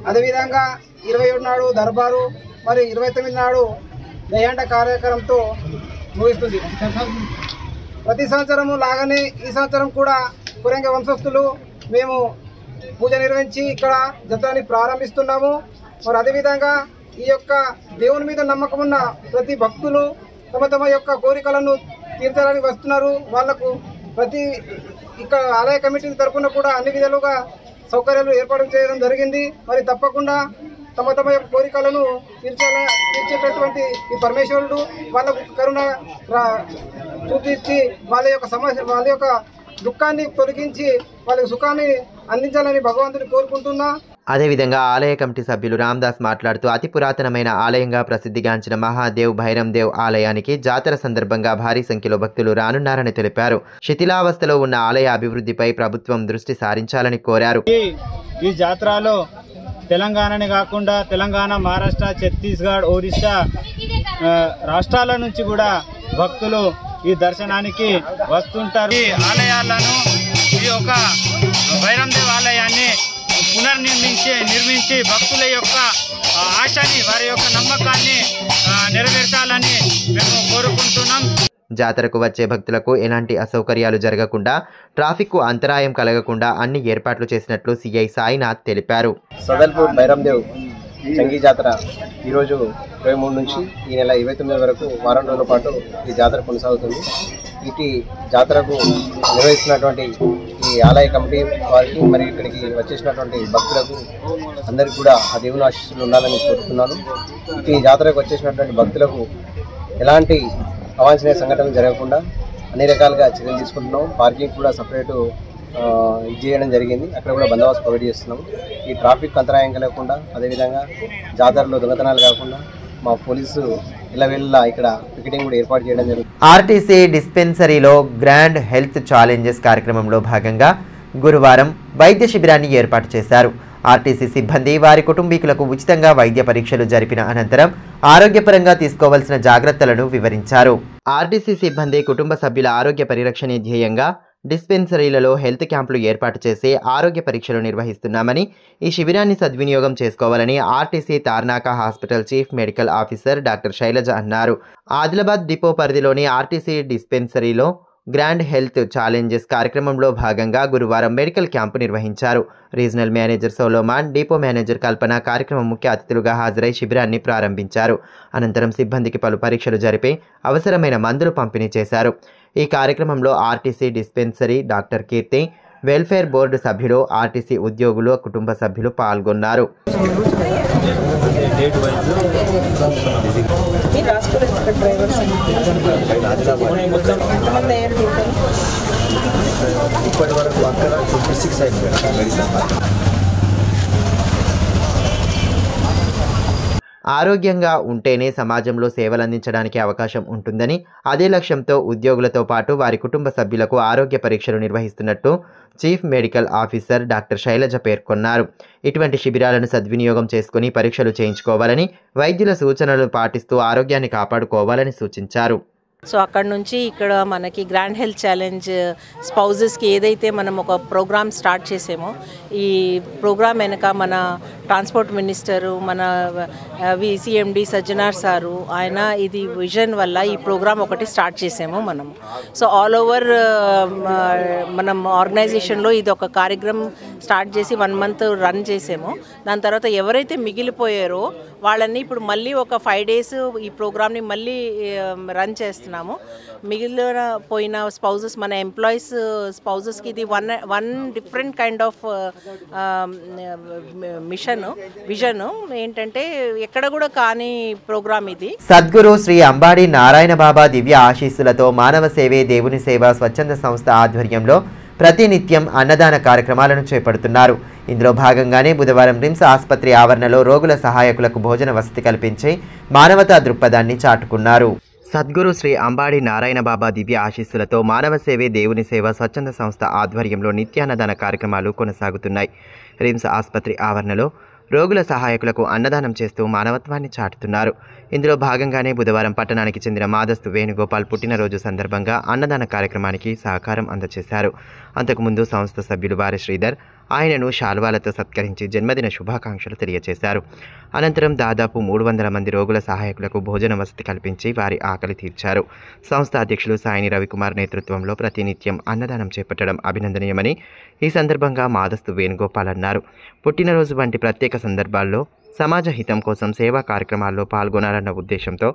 అదేవిధంగా 27 నాడు దర్బారు మరియు 29 నాడు దయాంట కార్యక్రమంతో ముగిస్తుంది. ప్రతి సంవత్సరము లాగానే ఈ సంవత్సరం కూడా కురంగ వంశస్థులు మేము పూజ నిర్వహించి ఇక్కడ జాతరని ప్రారంభిస్తున్నాము. మరి అదేవిధంగా ఈ యొక్క దేవుని మీద నమ్మకం ఉన్న ప్రతి భక్తులు తమ యొక్క కోరికలను తీర్చాలని వస్తున్నారు. వాళ్లకు ప్రతి ఇక్కడ ఆలయ కమిటీ తరఫున కూడా అన్ని విధాలుగా సౌకర్యాలు ఏర్పాటు చేయడం జరిగింది. మరి తప్పకుండా తమ యొక్క కోరికలను తీర్చేటటువంటి ఈ పరమేశ్వరుడు వాళ్ళకు కరుణ చూపించి వాళ్ళ యొక్క దుఃఖాన్ని తొలగించి వాళ్ళకి సుఖాన్ని అందించాలని భగవంతుని కోరుకుంటున్నా. అదేవిధంగా ఆలయ కమిటీ సభ్యులు రామ్దాస్ మాట్లాడుతూ అతి పురాతనమైన ఆలయంగా ప్రసిద్ధిగాంచిన మహాదేవ్ భైరం దేవ్ ఆలయానికి జాతర సందర్భంగా భారీ సంఖ్యలో భక్తులు రానున్నారని తెలిపారు. శిథిలావస్థలో ఉన్న ఆలయ అభివృద్ధిపై ప్రభుత్వం దృష్టి సారించాలని కోరారు. ఈ జాతరలో తెలంగాణనే కాకుండా తెలంగాణ, మహారాష్ట్ర, ఛత్తీస్గఢ్, ఒరిస్సా రాష్ట్రాల నుంచి కూడా భక్తులు ఈ దర్శనానికి వస్తుంటారు. ఈ ఆలయాలను ఈ యొక్క భైరం దేవ్ ఆలయాన్ని నిర్మించి భక్తుల యొక్క ఆశని, వారి యొక్క నమ్మకాన్ని నెరవేర్చాలని మేము కోరుకుంటున్నాం. జాతరకు వచ్చే భక్తులకు ఎలాంటి అసౌకర్యాలు జరగకుండా, ట్రాఫిక్ అంతరాయం కలగకుండా అన్ని ఏర్పాట్లు చేసినట్లు సిఐ సాయినాథ్ తెలిపారు. సదల్పూర్ భైరం దేవ్ జంగి జాతర ఈరోజు 23 నుంచి ఈ నెల 29 వరకు వారం రోజుల పాటు ఈ జాతర కొనసాగుతుంది. ఇటు జాతరకు నిర్వహిస్తున్నటువంటి ఈ ఆలయ కమిటీ వారికి మరియు ఇక్కడికి వచ్చేసినటువంటి భక్తులకు అందరికీ కూడా ఆ దేవుని ఆశీస్సులు ఉండాలని కోరుతున్నాను. ఈ జాతరకు వచ్చేసినటువంటి భక్తులకు ఎలాంటి అవాంఛనీయ సంఘటనలు జరగకుండా అన్ని రకాలుగా చర్యలు తీసుకుంటున్నాం. పార్కింగ్ కూడా సపరేటు ఇది చేయడం జరిగింది. అక్కడ కూడా బందోబస్తు ప్రొవైడ్ చేస్తున్నాం. ఈ ట్రాఫిక్ అంతరాయం కలగకుండా, అదేవిధంగా జాతరలో దొంగతనాలు కాకుండా మా పోలీసు ఇళ్ళ ఇక్కడ పికెటింగ్ కూడా ఏర్పాటు చేయడం జరిగింది. ఆర్టీసీ డిస్పెన్సరీలో గ్రాండ్ హెల్త్ ఛాలెంజెస్ కార్యక్రమంలో భాగంగా గురువారం వైద్య శిబిరాన్ని ఏర్పాటు చేశారు. ఆర్టీసీ సిబ్బంది వారి కుటుంబీకులకు ఉచితంగా వైద్య పరీక్షలు జరిపిన అనంతరం ఆరోగ్యపరంగా తీసుకోవాల్సిన జాగ్రత్తలను వివరించారు. ఆర్టీసీ సిబ్బంది కుటుంబ సభ్యుల ఆరోగ్య పరిరక్షణే ధ్యేయంగా డిస్పెన్సరీలలో హెల్త్ క్యాంపులు ఏర్పాటు చేసి ఆరోగ్య పరీక్షలు నిర్వహిస్తున్నామని, ఈ శిబిరాన్ని సద్వినియోగం చేసుకోవాలని RTC Tarnaka hospital chief medical officer doctor Shailaja అన్నారు. ఆదిలాబాద్ డిపో పరిధిలోని ఆర్టీసీ డిస్పెన్సరీలో గ్రాండ్ హెల్త్ ఛాలెంజెస్ కార్యక్రమంలో భాగంగా గురువారం మెడికల్ క్యాంపు నిర్వహించారు. Regional manager Solomon, depot manager Kalpana కార్యక్రమం ముఖ్య అతిథులుగా హాజరై శిబిరాన్ని ప్రారంభించారు. అనంతరం సిబ్బందికి పలు పరీక్షలు జరిపి అవసరమైన మందులు పంపిణీ చేశారు. ఈ కార్యక్రమంలో ఆర్టీసీ డిస్పెన్సరీ డాక్టర్ కీర్తి, వెల్ఫేర్ బోర్డు సభ్యులు, ఆర్టీసీ ఉద్యోగులు, కుటుంబ సభ్యులు పాల్గొన్నారు. ఇప్పటి వరకు అక్కడ 26 అయింది మేడం మెడిసిన్. ఆరోగ్యంగా ఉంటేనే సమాజంలో సేవలు అందించడానికి అవకాశం ఉంటుందని, అదే లక్ష్యంతో ఉద్యోగులతో పాటు వారి కుటుంబ సభ్యులకు ఆరోగ్య పరీక్షలు నిర్వహిస్తున్నట్టు chief medical officer doctor Shailaja పేర్కొన్నారు. ఇటువంటి శిబిరాలను సద్వినియోగం చేసుకుని పరీక్షలు చేయించుకోవాలని, వైద్యుల సూచనలు పాటిస్తూ ఆరోగ్యాన్ని కాపాడుకోవాలని సూచించారు. సో అక్కడ నుంచి ఇక్కడ మనకి గ్రాండ్ హెల్త్ ఛాలెంజ్ స్పౌజెస్కి ఏదైతే మనం ఒక ప్రోగ్రామ్ స్టార్ట్ చేసామో, ఈ ప్రోగ్రామ్ వెనక మన ట్రాన్స్పోర్ట్ మినిస్టరు, మన విసిఎండి సజ్జనార్ సారు, ఆయన ఇది విజన్ వల్ల ఈ ప్రోగ్రామ్ ఒకటి స్టార్ట్ చేసాము మనం. సో ఆల్ ఓవర్ మనం ఆర్గనైజేషన్లో ఇది ఒక కార్యక్రమం స్టార్ట్ చేసి 1 month రన్ చేసాము. దాని తర్వాత ఎవరైతే మిగిలిపోయారో వాళ్ళని ఇప్పుడు మళ్ళీ ఒక 5 days ఈ ప్రోగ్రామ్ని మళ్ళీ రన్ చేస్తున్నాము. మిగిలిన పోయిన స్పౌజెస్, మన ఎంప్లాయీస్ స్పౌజెస్కి ఇది one different kind of vision ఏంటంటే ఎక్కడ కూడా కాని ప్రోగ్రామ్ ఇది. సద్గురు శ్రీ అంబాడి నారాయణ బాబా దివ్య ఆశీస్సులతో మానవ సేవే దేవుని సేవ స్వచ్ఛంద సంస్థ ఆధ్వర్యంలో ప్రతినిత్యం అన్నదాన కార్యక్రమాలను చేపడుతున్నారు. ఇందులో భాగంగానే బుధవారం రిమ్స్ ఆసుపత్రి ఆవరణలో రోగుల సహాయకులకు భోజన వసతి కల్పించి మానవతా దృక్పథాన్ని చాటుకున్నారు. సద్గురు శ్రీ అంబాడి నారాయణ బాబా దివ్య ఆశీస్సులతో మానవ సేవే దేవుని సేవ స్వచ్ఛంద సంస్థ ఆధ్వర్యంలో నిత్యాన్నదాన కార్యక్రమాలు కొనసాగుతున్నాయి. రిమ్స్ ఆసుపత్రి ఆవరణలో రోగుల సహాయకులకు అన్నదానం చేస్తూ మానవత్వాన్ని చాటుతున్నారు. ఇందులో భాగంగానే బుధవారం పట్టణానికి చెందిన మాదస్తు వేణుగోపాల్ పుట్టినరోజు సందర్భంగా అన్నదాన కార్యక్రమానికి సహకారం అందజేశారు. అంతకుముందు సంస్థ సభ్యులు వారి శ్రీధర్ ఆయనను శాల్వాలతో సత్కరించి జన్మదిన శుభాకాంక్షలు తెలియజేశారు. అనంతరం దాదాపు 300 మంది రోగుల సహాయకులకు భోజన వసతి కల్పించి వారి ఆకలి తీర్చారు. సంస్థ అధ్యక్షులు సాయిని రవికుమార్ నేతృత్వంలో ప్రతినిత్యం అన్నదానం చేపట్టడం అభినందనీయమని ఈ సందర్భంగా మాదస్తు వేణుగోపాల్ అన్నారు. పుట్టినరోజు వంటి ప్రత్యేక సందర్భాల్లో సమాజ హితం కోసం సేవా కార్యక్రమాల్లో పాల్గొనాలన్న ఉద్దేశంతో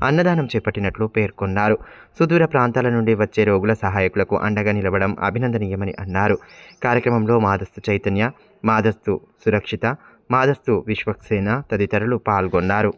అన్నదానం చేపట్టినట్లు పేర్కొన్నారు. సుదూర ప్రాంతాల నుండి వచ్చే రోగుల సహాయకులకు అండగా నిలవడం అభినందనీయమని అన్నారు. కార్యక్రమంలో మాదస్తు చైతన్య, మాదస్తు సురక్షిత, మాదస్తు విశ్వక్సేన తదితరులు పాల్గొన్నారు.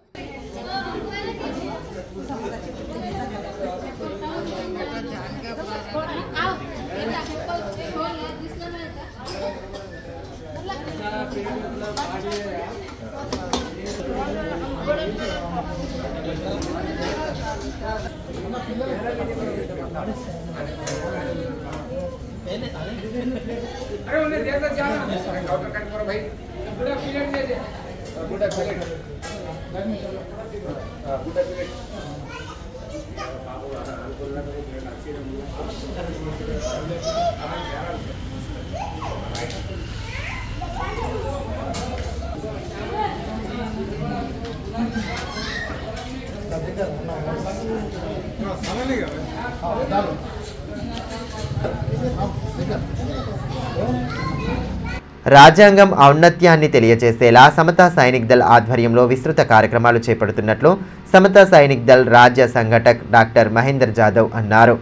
రాజ్యాంగం ఔన్నత్యాన్ని తెలియజేసేలా సమతా సైనిక్ దళ్ ఆధ్వర్యంలో విస్తృత కార్యక్రమాలు చేపడుతున్నట్లు సమతా సైనిక్ దళ్ రాజ్య సంఘటక్ డాక్టర్ మహేందర్ జాదవ్ అన్నారు.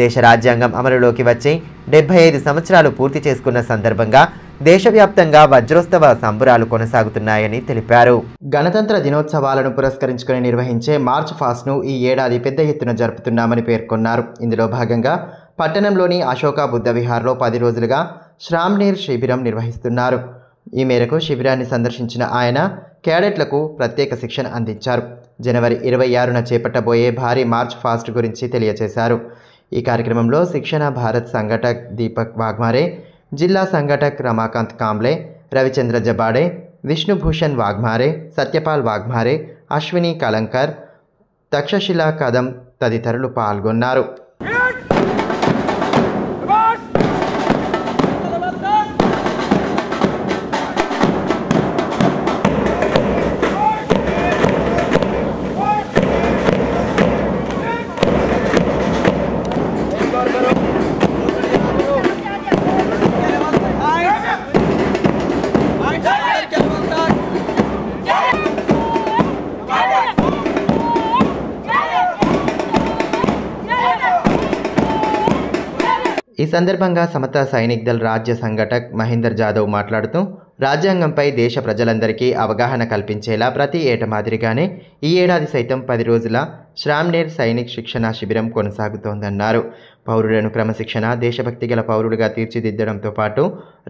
దేశ రాజ్యాంగం అమలులోకి వచ్చి 75 సంవత్సరాలు పూర్తి చేసుకున్న సందర్భంగా దేశవ్యాప్తంగా వజ్రోత్సవ సంబురాలు కొనసాగుతున్నాయని తెలిపారు. గణతంత్ర దినోత్సవాలను పురస్కరించుకొని నిర్వహించే మార్చ్ ఫాస్ట్ను ఈ ఏడాది పెద్ద ఎత్తున జరుపుతున్నామని పేర్కొన్నారు. ఇందులో భాగంగా పట్టణంలోని అశోక బుద్ధ విహార్లో 10 రోజులుగా శ్రామ్నీర్ శిబిరం నిర్వహిస్తున్నారు. ఈ మేరకు శిబిరాన్ని సందర్శించిన ఆయన క్యాడెట్లకు ప్రత్యేక శిక్షణ అందించారు. జనవరి 26న చేపట్టబోయే భారీ మార్చ్ ఫాస్ట్ గురించి తెలియజేశారు. ఈ కార్యక్రమంలో శిక్షణ భారత్ సంఘటక్ దీపక్ వాగ్మారే, జిల్లా సంఘటక్ రమాకాంత్ కాంబ్లే, రవిచంద్ర జబాడే, విష్ణుభూషణ్ వాగ్మారే, సత్యపాల్ వాగ్మారే, అశ్విని కలంకర్, తక్షశిలా కదం తదితరులు పాల్గొన్నారు. ఈ సందర్భంగా సమతా సైనిక్ దళ్ రాజ్య సంఘటక్ మహేందర్ జాదవ్ మాట్లాడుతూ రాజ్యాంగంపై దేశ ప్రజలందరికీ అవగాహన కల్పించేలా ప్రతి ఏట మాదిరిగానే ఈ ఏడాది సైతం 10 రోజుల శ్రామ్నేర్ సైనిక్ శిక్షణ శిబిరం కొనసాగుతోందన్నారు. పౌరులను క్రమశిక్షణ, దేశభక్తి గల పౌరులుగా తీర్చిదిద్దడంతో పాటు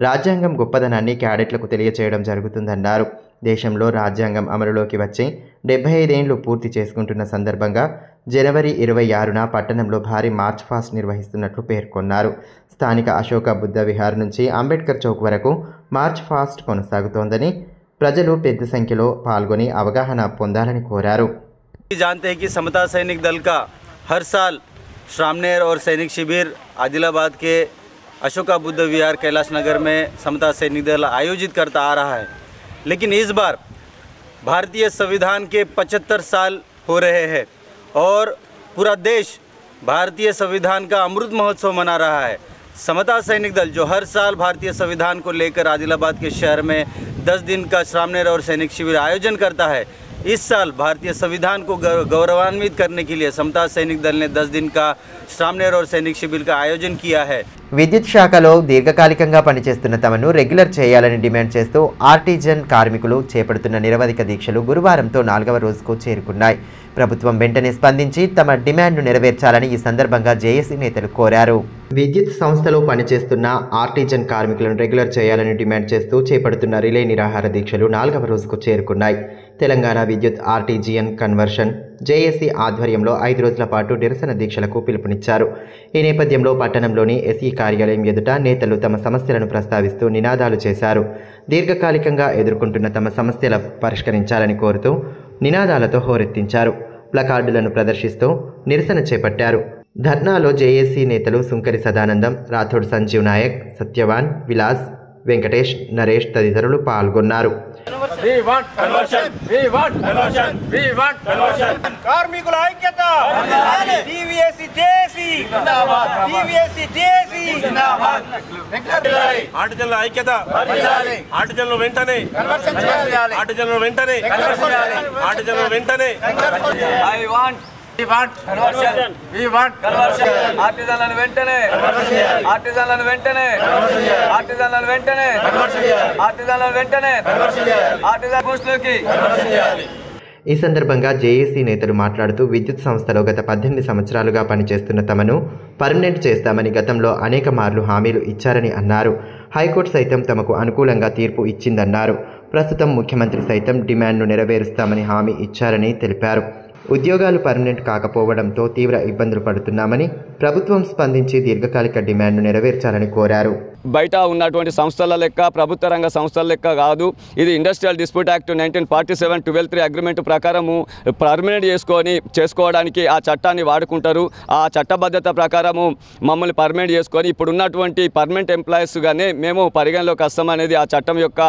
రాజ్యాంగం గొప్పదనాన్ని క్యాడెట్లకు తెలియచేయడం జరుగుతుందన్నారు. దేశంలో రాజ్యాంగం అమలులోకి వచ్చి 75 ఏళ్లు పూర్తి చేసుకుంటున్న సందర్భంగా జనవరి 26న పట్టణంలో భారీ మార్చ్ ఫాస్ట్ నిర్వహిస్తున్నట్లు పేర్కొన్నారు. స్థానిక అశోక బుద్ధ విహార్ నుంచి అంబేద్కర్ చౌక్ వరకు మార్చ్ ఫాస్ట్ కొనసాగుతోందని, ప్రజలు పెద్ద సంఖ్యలో పాల్గొని అవగాహన పొందాలని కోరారు. जानते हैं कि समता सैनिक दल का हर साल श्रामनेर और सैनिक शिविर आदिलाबाद के अशोका बुद्ध विहार कैलाश नगर में समता सैनिक दल आयोजित करता आ रहा है, लेकिन इस बार भारतीय संविधान के 75 साल हो रहे हैं और पूरा देश भारतीय संविधान का अमृत महोत्सव मना रहा है. समता सैनिक दल जो हर साल भारतीय संविधान को लेकर आदिलाबाद के शहर में 10 दिन का श्रामनेर और सैनिक शिविर आयोजन करता है, इस साल भारतीय संविधान को गौरवान्वित करने के लिए समता सैनिक दल ने 10 दिन का श्रामनेर और सैनिक शिविर का आयोजन किया है. విద్యుత్ శాఖలో దీర్ఘకాలికంగా పనిచేస్తున్న తమను రెగ్యులర్ చేయాలని డిమాండ్ చేస్తూ ఆర్టిజన్ కార్మికులు చేపడుతున్న నిరవధిక దీక్షలు గురువారంతో 4వ రోజుకు చేరుకున్నాయి. ప్రభుత్వం వెంటనే స్పందించి తమ డిమాండ్ను నెరవేర్చాలని ఈ సందర్భంగా జేఏసీ నేతలు కోరారు. విద్యుత్ సంస్థలో పనిచేస్తున్న ఆర్టిజన్ కార్మికులను రెగ్యులర్ చేయాలని డిమాండ్ చేస్తూ చేపడుతున్న రిలే నిరాహార దీక్షలు 4వ రోజుకు చేరుకున్నాయి. తెలంగాణ విద్యుత్ ఆర్టిజియన్ కన్వర్షన్ జేఏసీ ఆధ్వర్యంలో 5 రోజుల పాటు నిరసన దీక్షలకు పిలుపునిచ్చారు. ఈ నేపథ్యంలో పట్టణంలోని ఎస్ఈ కార్యాలయం ఎదుట నేతలు తమ సమస్యలను ప్రస్తావిస్తూ నినాదాలు చేశారు. దీర్ఘకాలికంగా ఎదుర్కొంటున్న తమ సమస్యల పరిష్కరించాలని కోరుతూ నినాదాలతో హోరెత్తించారు. ప్లకార్డులను ప్రదర్శిస్తూ నిరసన చేపట్టారు. ధర్నాలో జేఏసీ నేతలు సుంకరి సదానందం, రాథోడ్ సంజీవ్ నాయక్, సత్యవాన్, విలాస్, వెంకటేష్, నరేష్ తదితరులు పాల్గొన్నారు. కార్మికుల ఐక్యత, టీవీఎస్సీ జేఏసీ జిందాబాద్, టీవీఎస్సీ జేఏసీ జిందాబాద్, ఆర్టిజన్ల ఐక్యత, ఆర్టిజన్లు వెంటనే ఆర్టిజన్లు వెంటనే ఆర్టిజన్లు వెంటనే ఆర్టిజన్లను వెంటనే ఆర్టిజన్లను వెంటనే ఆర్టిజన్లను వెంటనే ఆర్టిజన్లను వెంటనే ఆర్టిజన్ పోస్టులకి. ఈ సందర్భంగా జేఏసీ నేతలు మాట్లాడుతూ విద్యుత్ సంస్థలో గత 18 సంవత్సరాలుగా పనిచేస్తున్న తమను పర్మనెంట్ చేస్తామని గతంలో అనేక మార్లు హామీలు ఇచ్చారని అన్నారు. హైకోర్టు సైతం తమకు అనుకూలంగా తీర్పు ఇచ్చిందన్నారు. ప్రస్తుతం ముఖ్యమంత్రి సైతం డిమాండ్ను నెరవేరుస్తామని హామీ ఇచ్చారని తెలిపారు. ఉద్యోగాలు పర్మనెంట్ కాకపోవడంతో తీవ్ర ఇబ్బందులు పడుతున్నామని, ప్రభుత్వం స్పందించి దీర్ఘకాలిక డిమాండ్ను నెరవేర్చాలని కోరారు. బయట ఉన్నటువంటి సంస్థల లెక్క, ప్రభుత్వ రంగ సంస్థల లెక్క కాదు. ఇది ఇండస్ట్రియల్ డిస్ప్యూట్ యాక్ట్ 1947 12(3) అగ్రిమెంట్ ప్రకారము పర్మనెంట్ చేసుకోవడానికి ఆ చట్టాన్ని వాడుకుంటారు. ఆ చట్టబద్ధత ప్రకారము మమ్మల్ని పర్మనెంట్ చేసుకొని ఇప్పుడున్నటువంటి పర్మనెంట్ ఎంప్లాయీస్గానే మేము పరిగణలోకి వస్తామనేది ఆ చట్టం యొక్క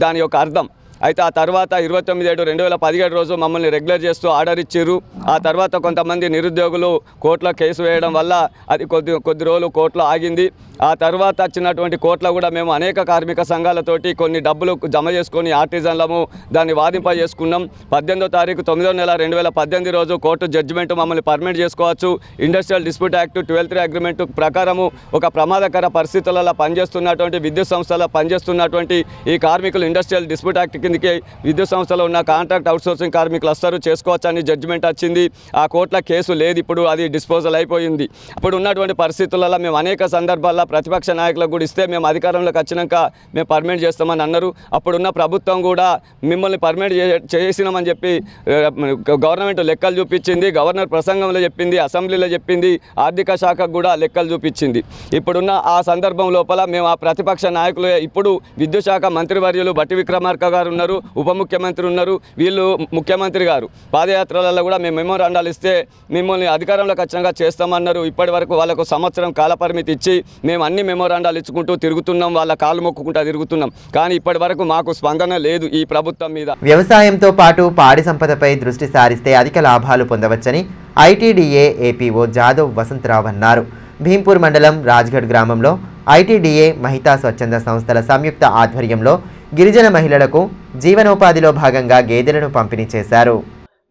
దాని యొక్క అర్థం. అయితే ఆ తర్వాత 29/7/2017 రోజు మమ్మల్ని రెగ్యులర్ చేస్తూ ఆర్డర్ ఇచ్చారు. ఆ తర్వాత కొంతమంది నిరుద్యోగులు కోర్టులో కేసు వేయడం వల్ల అది కొద్ది రోజులు కోర్టులో ఆగింది. ఆ తర్వాత వచ్చినటువంటి కోర్టులో కూడా మేము అనేక కార్మిక సంఘాలతోటి కొన్ని డబ్బులు జమ చేసుకొని ఆర్టిజన్లము దాన్ని వాదింప చేసుకున్నాం. 18వ తారీఖు 9వ నెల 2018 రోజు కోర్టు జడ్జిమెంట్ మమ్మల్ని పర్మనెంట్ చేసుకోవచ్చు. ఇండస్ట్రియల్ డిస్ప్యూట్ యాక్ట్ 12(3) అగ్రిమెంట్ ప్రకారము ఒక ప్రమాదకర పరిస్థితులలో పనిచేస్తున్నటువంటి విద్యుత్ సంస్థలో పనిచేస్తున్నటువంటి ఈ కార్మికులు ఇండస్ట్రియల్ డిస్ప్యూట్ యాక్ట్ కిందకి విద్యుత్ సంస్థలో ఉన్న కాంట్రాక్ట్ అవుట్సోర్సింగ్ కార్మికులు వస్తారు, చేసుకోవచ్చని జడ్జిమెంట్ వచ్చింది. ఆ కోర్టులో కేసు లేదు, ఇప్పుడు అది డిస్పోజల్ అయిపోయింది. ఇప్పుడు ఉన్నటువంటి పరిస్థితులలో మేము అనేక సందర్భాల్లో ప్రతిపక్ష నాయకులకు కూడా ఇస్తే మేము అధికారంలోకి వచ్చినాక మేము పర్మనెంట్ చేస్తామని అన్నారు. అప్పుడున్న ప్రభుత్వం కూడా మిమ్మల్ని పర్మనెంట్ చేసినామని చెప్పి గవర్నమెంట్ లెక్కలు చూపించింది, గవర్నర్ ప్రసంగంలో చెప్పింది, అసెంబ్లీలో చెప్పింది, ఆర్థిక శాఖకు కూడా లెక్కలు చూపించింది. ఇప్పుడున్న ఆ సందర్భం లోపల మేము ఆ ప్రతిపక్ష నాయకులు ఇప్పుడు విద్యుత్ శాఖ మంత్రివర్యులు బట్టి విక్రమార్క గారు ఉన్నారు, ఉప ముఖ్యమంత్రి ఉన్నారు, వీళ్ళు ముఖ్యమంత్రి గారు పాదయాత్రలలో కూడా మేము మెమోరాండాలు ఇస్తే మిమ్మల్ని అధికారంలోకి ఖచ్చితంగా చేస్తామన్నారు. ఇప్పటి వరకు వాళ్ళకు సంవత్సరం కాలపరిమితి ఇచ్చి మేము అన్ని మెమోరాండాలు ఇచ్చుకుంటూ తిరుగుతున్నాం, వాళ్ళ కాళ్ళు మొక్కుకుంటూ తిరుగుతున్నాం. కానీ ఇప్పటి వరకు మాకు స్పందన లేదు ఈ ప్రభుత్వం మీద. వ్యవసాయంతో పాటు పాడి సంపదపై దృష్టి సారిస్తే అధిక లాభాలు పొందవచ్చని ఐటీడీఏ ఏపీఓ జాదవ్ వసంతరావు అన్నారు. భీంపూర్ మండలం రాజ్గఢ్ గ్రామంలో ఐటీడీఏ మహితా స్వచ్ఛంద సంస్థల సంయుక్త ఆధ్వర్యంలో గిరిజన మహిళలకు జీవనోపాధిలో భాగంగా గేదెలను పంపిణీ చేశారు.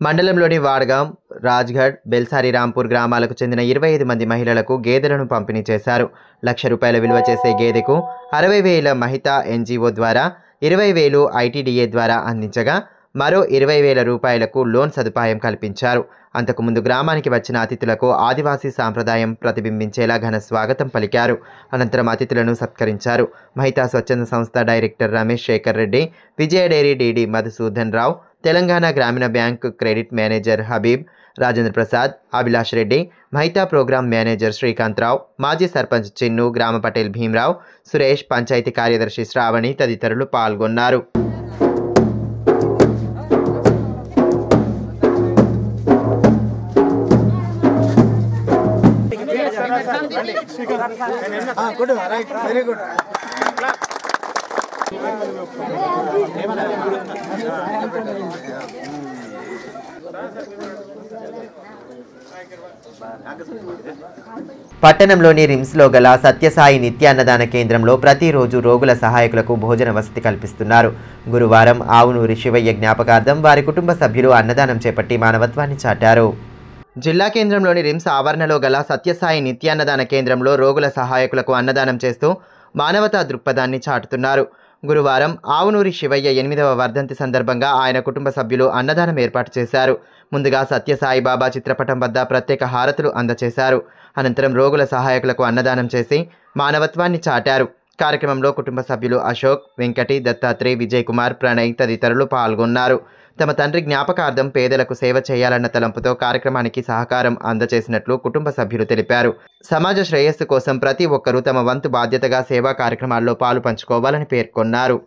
మండలంలోని వాడగాం, రాజ్గఢ్, బెల్సారి రాంపూర్ గ్రామాలకు చెందిన 25 మంది మహిళలకు గేదెలను పంపిణీ చేశారు. ₹1,00,000 విలువ చేసే గేదెకు 60,000 మహితా ఎన్జీఓ ద్వారా, 20,000 ఐటీడీఏ ద్వారా అందించగా మరో 20,000 రూపాయలకు లోన్ సదుపాయం కల్పించారు. అంతకుముందు గ్రామానికి వచ్చిన అతిథులకు ఆదివాసీ సాంప్రదాయం ప్రతిబింబించేలా ఘన స్వాగతం పలికారు. అనంతరం అతిథులను సత్కరించారు. మహితా స్వచ్ఛంద సంస్థ director Ramesh Shekar Reddy, Vijaya dairy DD Madhusudan Rao, Telangana Grameena bank credit manager Habeeb, Rajendra Prasad, Abhilash Reddy, Mahita program manager Srikanth Rao, మాజీ సర్పంచ్ చిన్ను, గ్రామ పటేల్ భీమరావు, సురేష్, పంచాయతీ కార్యదర్శి శ్రావణి తదితరులు పాల్గొన్నారు. పట్టణంలోని రిమ్స్లో గల సత్యసాయి నిత్యాన్నదాన కేంద్రంలో ప్రతిరోజు రోగుల సహాయకులకు భోజన వసతి కల్పిస్తున్నారు. గురువారం ఆవునూరి శివయ్య జ్ఞాపకార్థం వారి కుటుంబ సభ్యులు అన్నదానం చేపట్టి మానవత్వాన్ని చాటారు. జిల్లా కేంద్రంలోని రిమ్స్ ఆవరణలో గల సత్యసాయి నిత్యాన్నదాన కేంద్రంలో రోగుల సహాయకులకు అన్నదానం చేస్తూ మానవతా దృక్పథాన్ని చాటుతున్నారు. గురువారం ఆవునూరి శివయ్య 8వ వర్ధంతి సందర్భంగా ఆయన కుటుంబ సభ్యులు అన్నదానం ఏర్పాటు చేశారు. ముందుగా సత్యసాయి బాబా చిత్రపటం వద్ద ప్రత్యేక హారతులు అందచేశారు. అనంతరం రోగుల సహాయకులకు అన్నదానం చేసి మానవత్వాన్ని చాటారు. కార్యక్రమంలో కుటుంబ సభ్యులు అశోక్, వెంకటి, దత్తాత్రేయ, విజయ్ కుమార్, ప్రణయ్ తదితరులు పాల్గొన్నారు. తమ తండ్రి జ్ఞాపకార్థం పేదలకు సేవ చేయాలన్న తలంపుతో కార్యక్రమానికి సహకారం అందజేసినట్లు కుటుంబ సభ్యులు తెలిపారు. సమాజ శ్రేయస్సు కోసం ప్రతి ఒక్కరూ తమ వంతు బాధ్యతగా సేవా కార్యక్రమాల్లో పాలు పంచుకోవాలని పేర్కొన్నారు.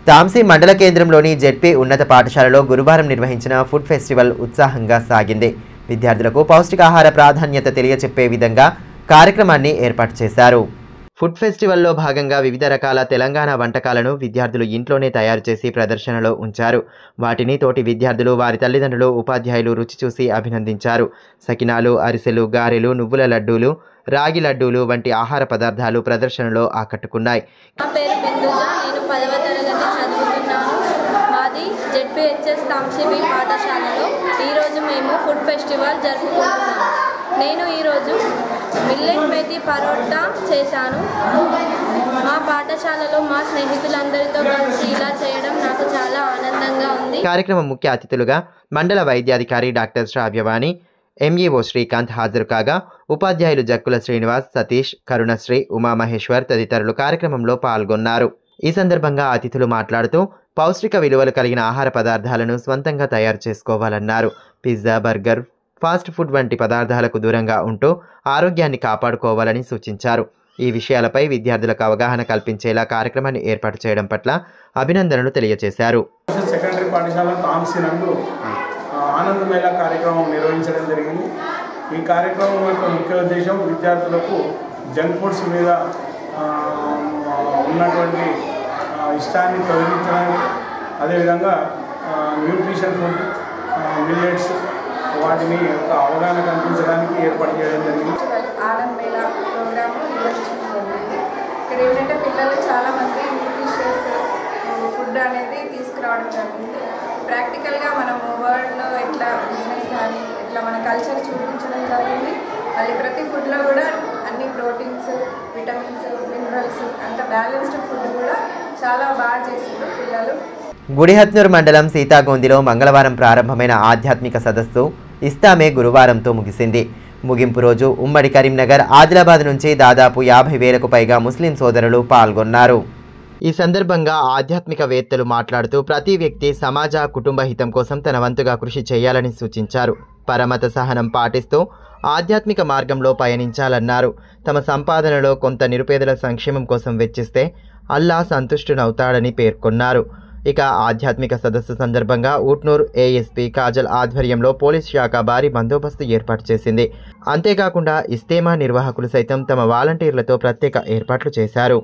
తాంసీ మండల కేంద్రంలోని జెడ్పీ ఉన్నత పాఠశాలలో గురువారం నిర్వహించిన ఫుడ్ ఫెస్టివల్ ఉత్సాహంగా సాగింది. విద్యార్థులకు పౌష్టికాహార ప్రాధాన్యత తెలియచెప్పే విధంగా కార్యక్రమాన్ని ఏర్పాటు చేశారు. ఫుడ్ ఫెస్టివల్లో భాగంగా వివిధ రకాల తెలంగాణ వంటకాలను విద్యార్థులు ఇంట్లోనే తయారు చేసి ప్రదర్శనలో ఉంచారు. వాటిని తోటి విద్యార్థులు, వారి తల్లిదండ్రులు, ఉపాధ్యాయులు రుచి చూసి అభినందించారు. సకినాలు, అరిసెలు, గారెలు, నువ్వుల లడ్డూలు, రాగి లడ్డూలు వంటి ఆహార పదార్థాలు ప్రదర్శనలో ఆకట్టుకున్నాయి. నా పేరు బిందుజ, నేను 10వ తరగతి చదువుతున్నాను. మాది జెడ్పీహెచ్ఎస్ తాంసీ పాఠశాలలో ఈరోజు మేము ఫుడ్ ఫెస్టివల్ జరుపుకుంటున్నాము. నేను ఈరోజు మిల్లెట్ మేతి పరోటా చేశాను. మా పాఠశాలలో మా స్నేహితులందరితో కలిసి ఇలా చేయడం నాకు చాలా ఆనందంగా ఉంది. కార్యక్రమం ముఖ్య అతిథులుగా మండల వైద్యాధికారి డాక్టర్ శ్రావ్యవాణి, ఎంఈఓ శ్రీకాంత్ హాజరు కాగా ఉపాధ్యాయులు జక్కుల శ్రీనివాస్, సతీష్, కరుణశ్రీ, ఉమామహేశ్వర్ తదితరులు కార్యక్రమంలో పాల్గొన్నారు. ఈ సందర్భంగా అతిథులు మాట్లాడుతూ పౌష్టిక విలువలు కలిగిన ఆహార పదార్థాలను స్వంతంగా తయారు చేసుకోవాలన్నారు. పిజ్జా, బర్గర్, ఫాస్ట్ ఫుడ్ వంటి పదార్థాలకు దూరంగా ఉంటూ ఆరోగ్యాన్ని కాపాడుకోవాలని సూచించారు. ఈ విషయాలపై విద్యార్థులకు అవగాహన కల్పించేలా కార్యక్రమాన్ని ఏర్పాటు చేయడం పట్ల అభినందనలు తెలియజేశారు. సెకండరీ పాఠశాల తాంసీ నందు ఆనందమేళ కార్యక్రమం నిర్వహించడం జరిగింది. ఈ కార్యక్రమం యొక్క ముఖ్య ఉద్దేశం విద్యార్థులకు జంక్ ఫుడ్స్ మీద ఉన్నటువంటి ఇష్టాన్ని తొలగించడానికి, అదేవిధంగా న్యూట్రిషన్ ఫుడ్, మిల్లెట్స్ వాటిని యొక్క అవగాహన కల్పించడానికి ఏర్పాటు చేయడం జరిగింది. ఆనందమేళ ప్రోగ్రామ్ నిర్వహించడం జరిగింది. ఇక్కడ ఏంటంటే పిల్లలు చాలామంది న్యూట్రిషియస్ ఫుడ్ అనేది తీసుకురావడం జరిగింది. ప్రాక్టికల్గా మనము వరల్డ్లో ఎట్లా బిజినెస్ కానీ ఇట్లా మన కల్చర్ చూపించడం జరిగింది. మళ్ళీ ప్రతి ఫుడ్లో కూడా అన్ని ప్రోటీన్స్, విటమిన్స్, మినరల్స్ అంత బ్యాలెన్స్డ్ ఫుడ్ కూడా చాలా బాగా చేసిండ్రు పిల్లలు. గుడిహత్నూర్ మండలం సీతాగోందిలో మంగళవారం ప్రారంభమైన ఆధ్యాత్మిక సదస్సు ఇస్తామే గురువారంతో ముగిసింది. ముగింపు రోజు ఉమ్మడి కరీంనగర్, ఆదిలాబాద్ నుంచి దాదాపు 50,000కు పైగా ముస్లిం సోదరులు పాల్గొన్నారు. ఈ సందర్భంగా ఆధ్యాత్మికవేత్తలు మాట్లాడుతూ ప్రతి వ్యక్తి సమాజ, కుటుంబ హితం కోసం తన వంతుగా కృషి చేయాలని సూచించారు. పరమత సహనం పాటిస్తూ ఆధ్యాత్మిక మార్గంలో పయనించాలన్నారు. తమ సంపాదనలో కొంత నిరుపేదల సంక్షేమం కోసం వెచ్చిస్తే అల్లా సంతుష్టునవుతాడని పేర్కొన్నారు. ఇక ఆధ్యాత్మిక సదస్సు సందర్భంగా ఊట్నూర్ ఏఎస్పీ కాజల్ ఆధ్వర్యంలో పోలీస్ శాఖ భారీ బందోబస్తు ఏర్పాటు చేసింది. అంతేకాకుండా ఇస్తేమా నిర్వాహకులు సైతం తమ వాలంటీర్లతో ప్రత్యేక ఏర్పాట్లు చేశారు.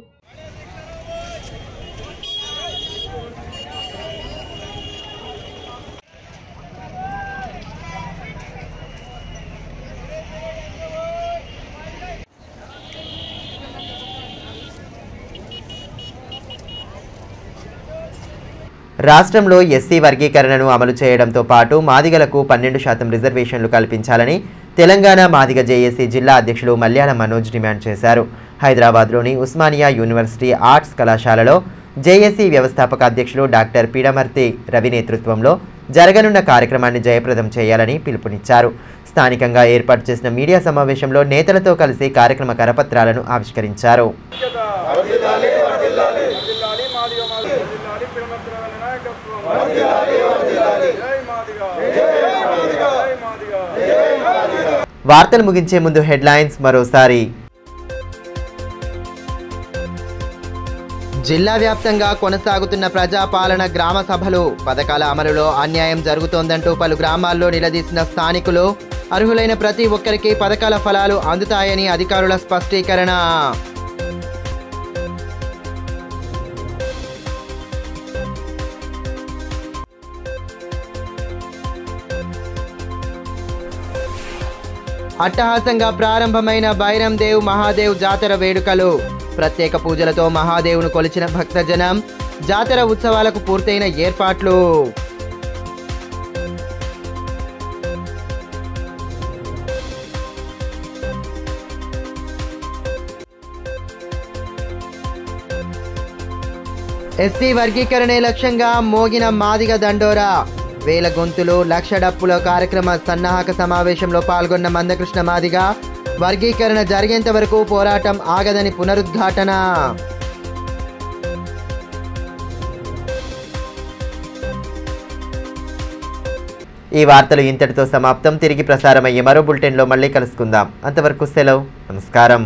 రాష్ట్రంలో ఎస్సీ వర్గీకరణను అమలు చేయడంతో పాటు మాదిగలకు 12% రిజర్వేషన్లు కల్పించాలని తెలంగాణ మాదిగ జేఏసీ జిల్లా అధ్యక్షులు మల్యాల మనోజ్ డిమాండ్ చేశారు. హైదరాబాద్లోని ఉస్మానియా యూనివర్సిటీ ఆర్ట్స్ కళాశాలలో జేఏసీ వ్యవస్థాపక అధ్యక్షులు డాక్టర్ పీడమర్తి రవి నేతృత్వంలో జరగనున్న కార్యక్రమాన్ని జయప్రదం చేయాలని పిలుపునిచ్చారు. స్థానికంగా ఏర్పాటు చేసిన మీడియా సమావేశంలో నేతలతో కలిసి కార్యక్రమ కరపత్రాలను ఆవిష్కరించారు. వార్తలు ముగించే ముందు హెడ్లైన్స్ మరోసారి. జిల్లా వ్యాప్తంగా కొనసాగుతున్న ప్రజాపాలన గ్రామ సభలు పథకాల అమలులో అన్యాయం జరుగుతోందంటూ పలు గ్రామాల్లో నిలదీసిన స్థానికులు. అర్హులైన ప్రతి ఒక్కరికి పథకాల ఫలాలు అందుతాయని అధికారుల స్పష్టీకరణ. అట్టహాసంగా ప్రారంభమైన బైరందేవ్ మహాదేవ్ జాతర వేడుకలు. ప్రత్యేక పూజలతో మహాదేవును కొలిచిన భక్తజనం. జాతర ఉత్సవాలకు పూర్తయిన ఏర్పాట్లు. ఎస్సీ వర్గీకరణే లక్ష్యంగా మోగిన మాదిగ దండోరా. వేల గొంతులు లక్ష డప్పుల కార్యక్రమ సన్నాహక సమావేశంలో పాల్గొన్న మందకృష్ణ మాదిగ వర్గీకరణ జరిగేంత వరకు పోరాటం ఆగదని పునరుద్ఘాటన. ఈ వార్తలు ఇంతటితో సమాప్తం. తిరిగి ప్రసారమయ్యే మరో బులెటిన్లో మళ్ళీ కలుసుకుందాం. అంతవరకు సెలవు. నమస్కారం.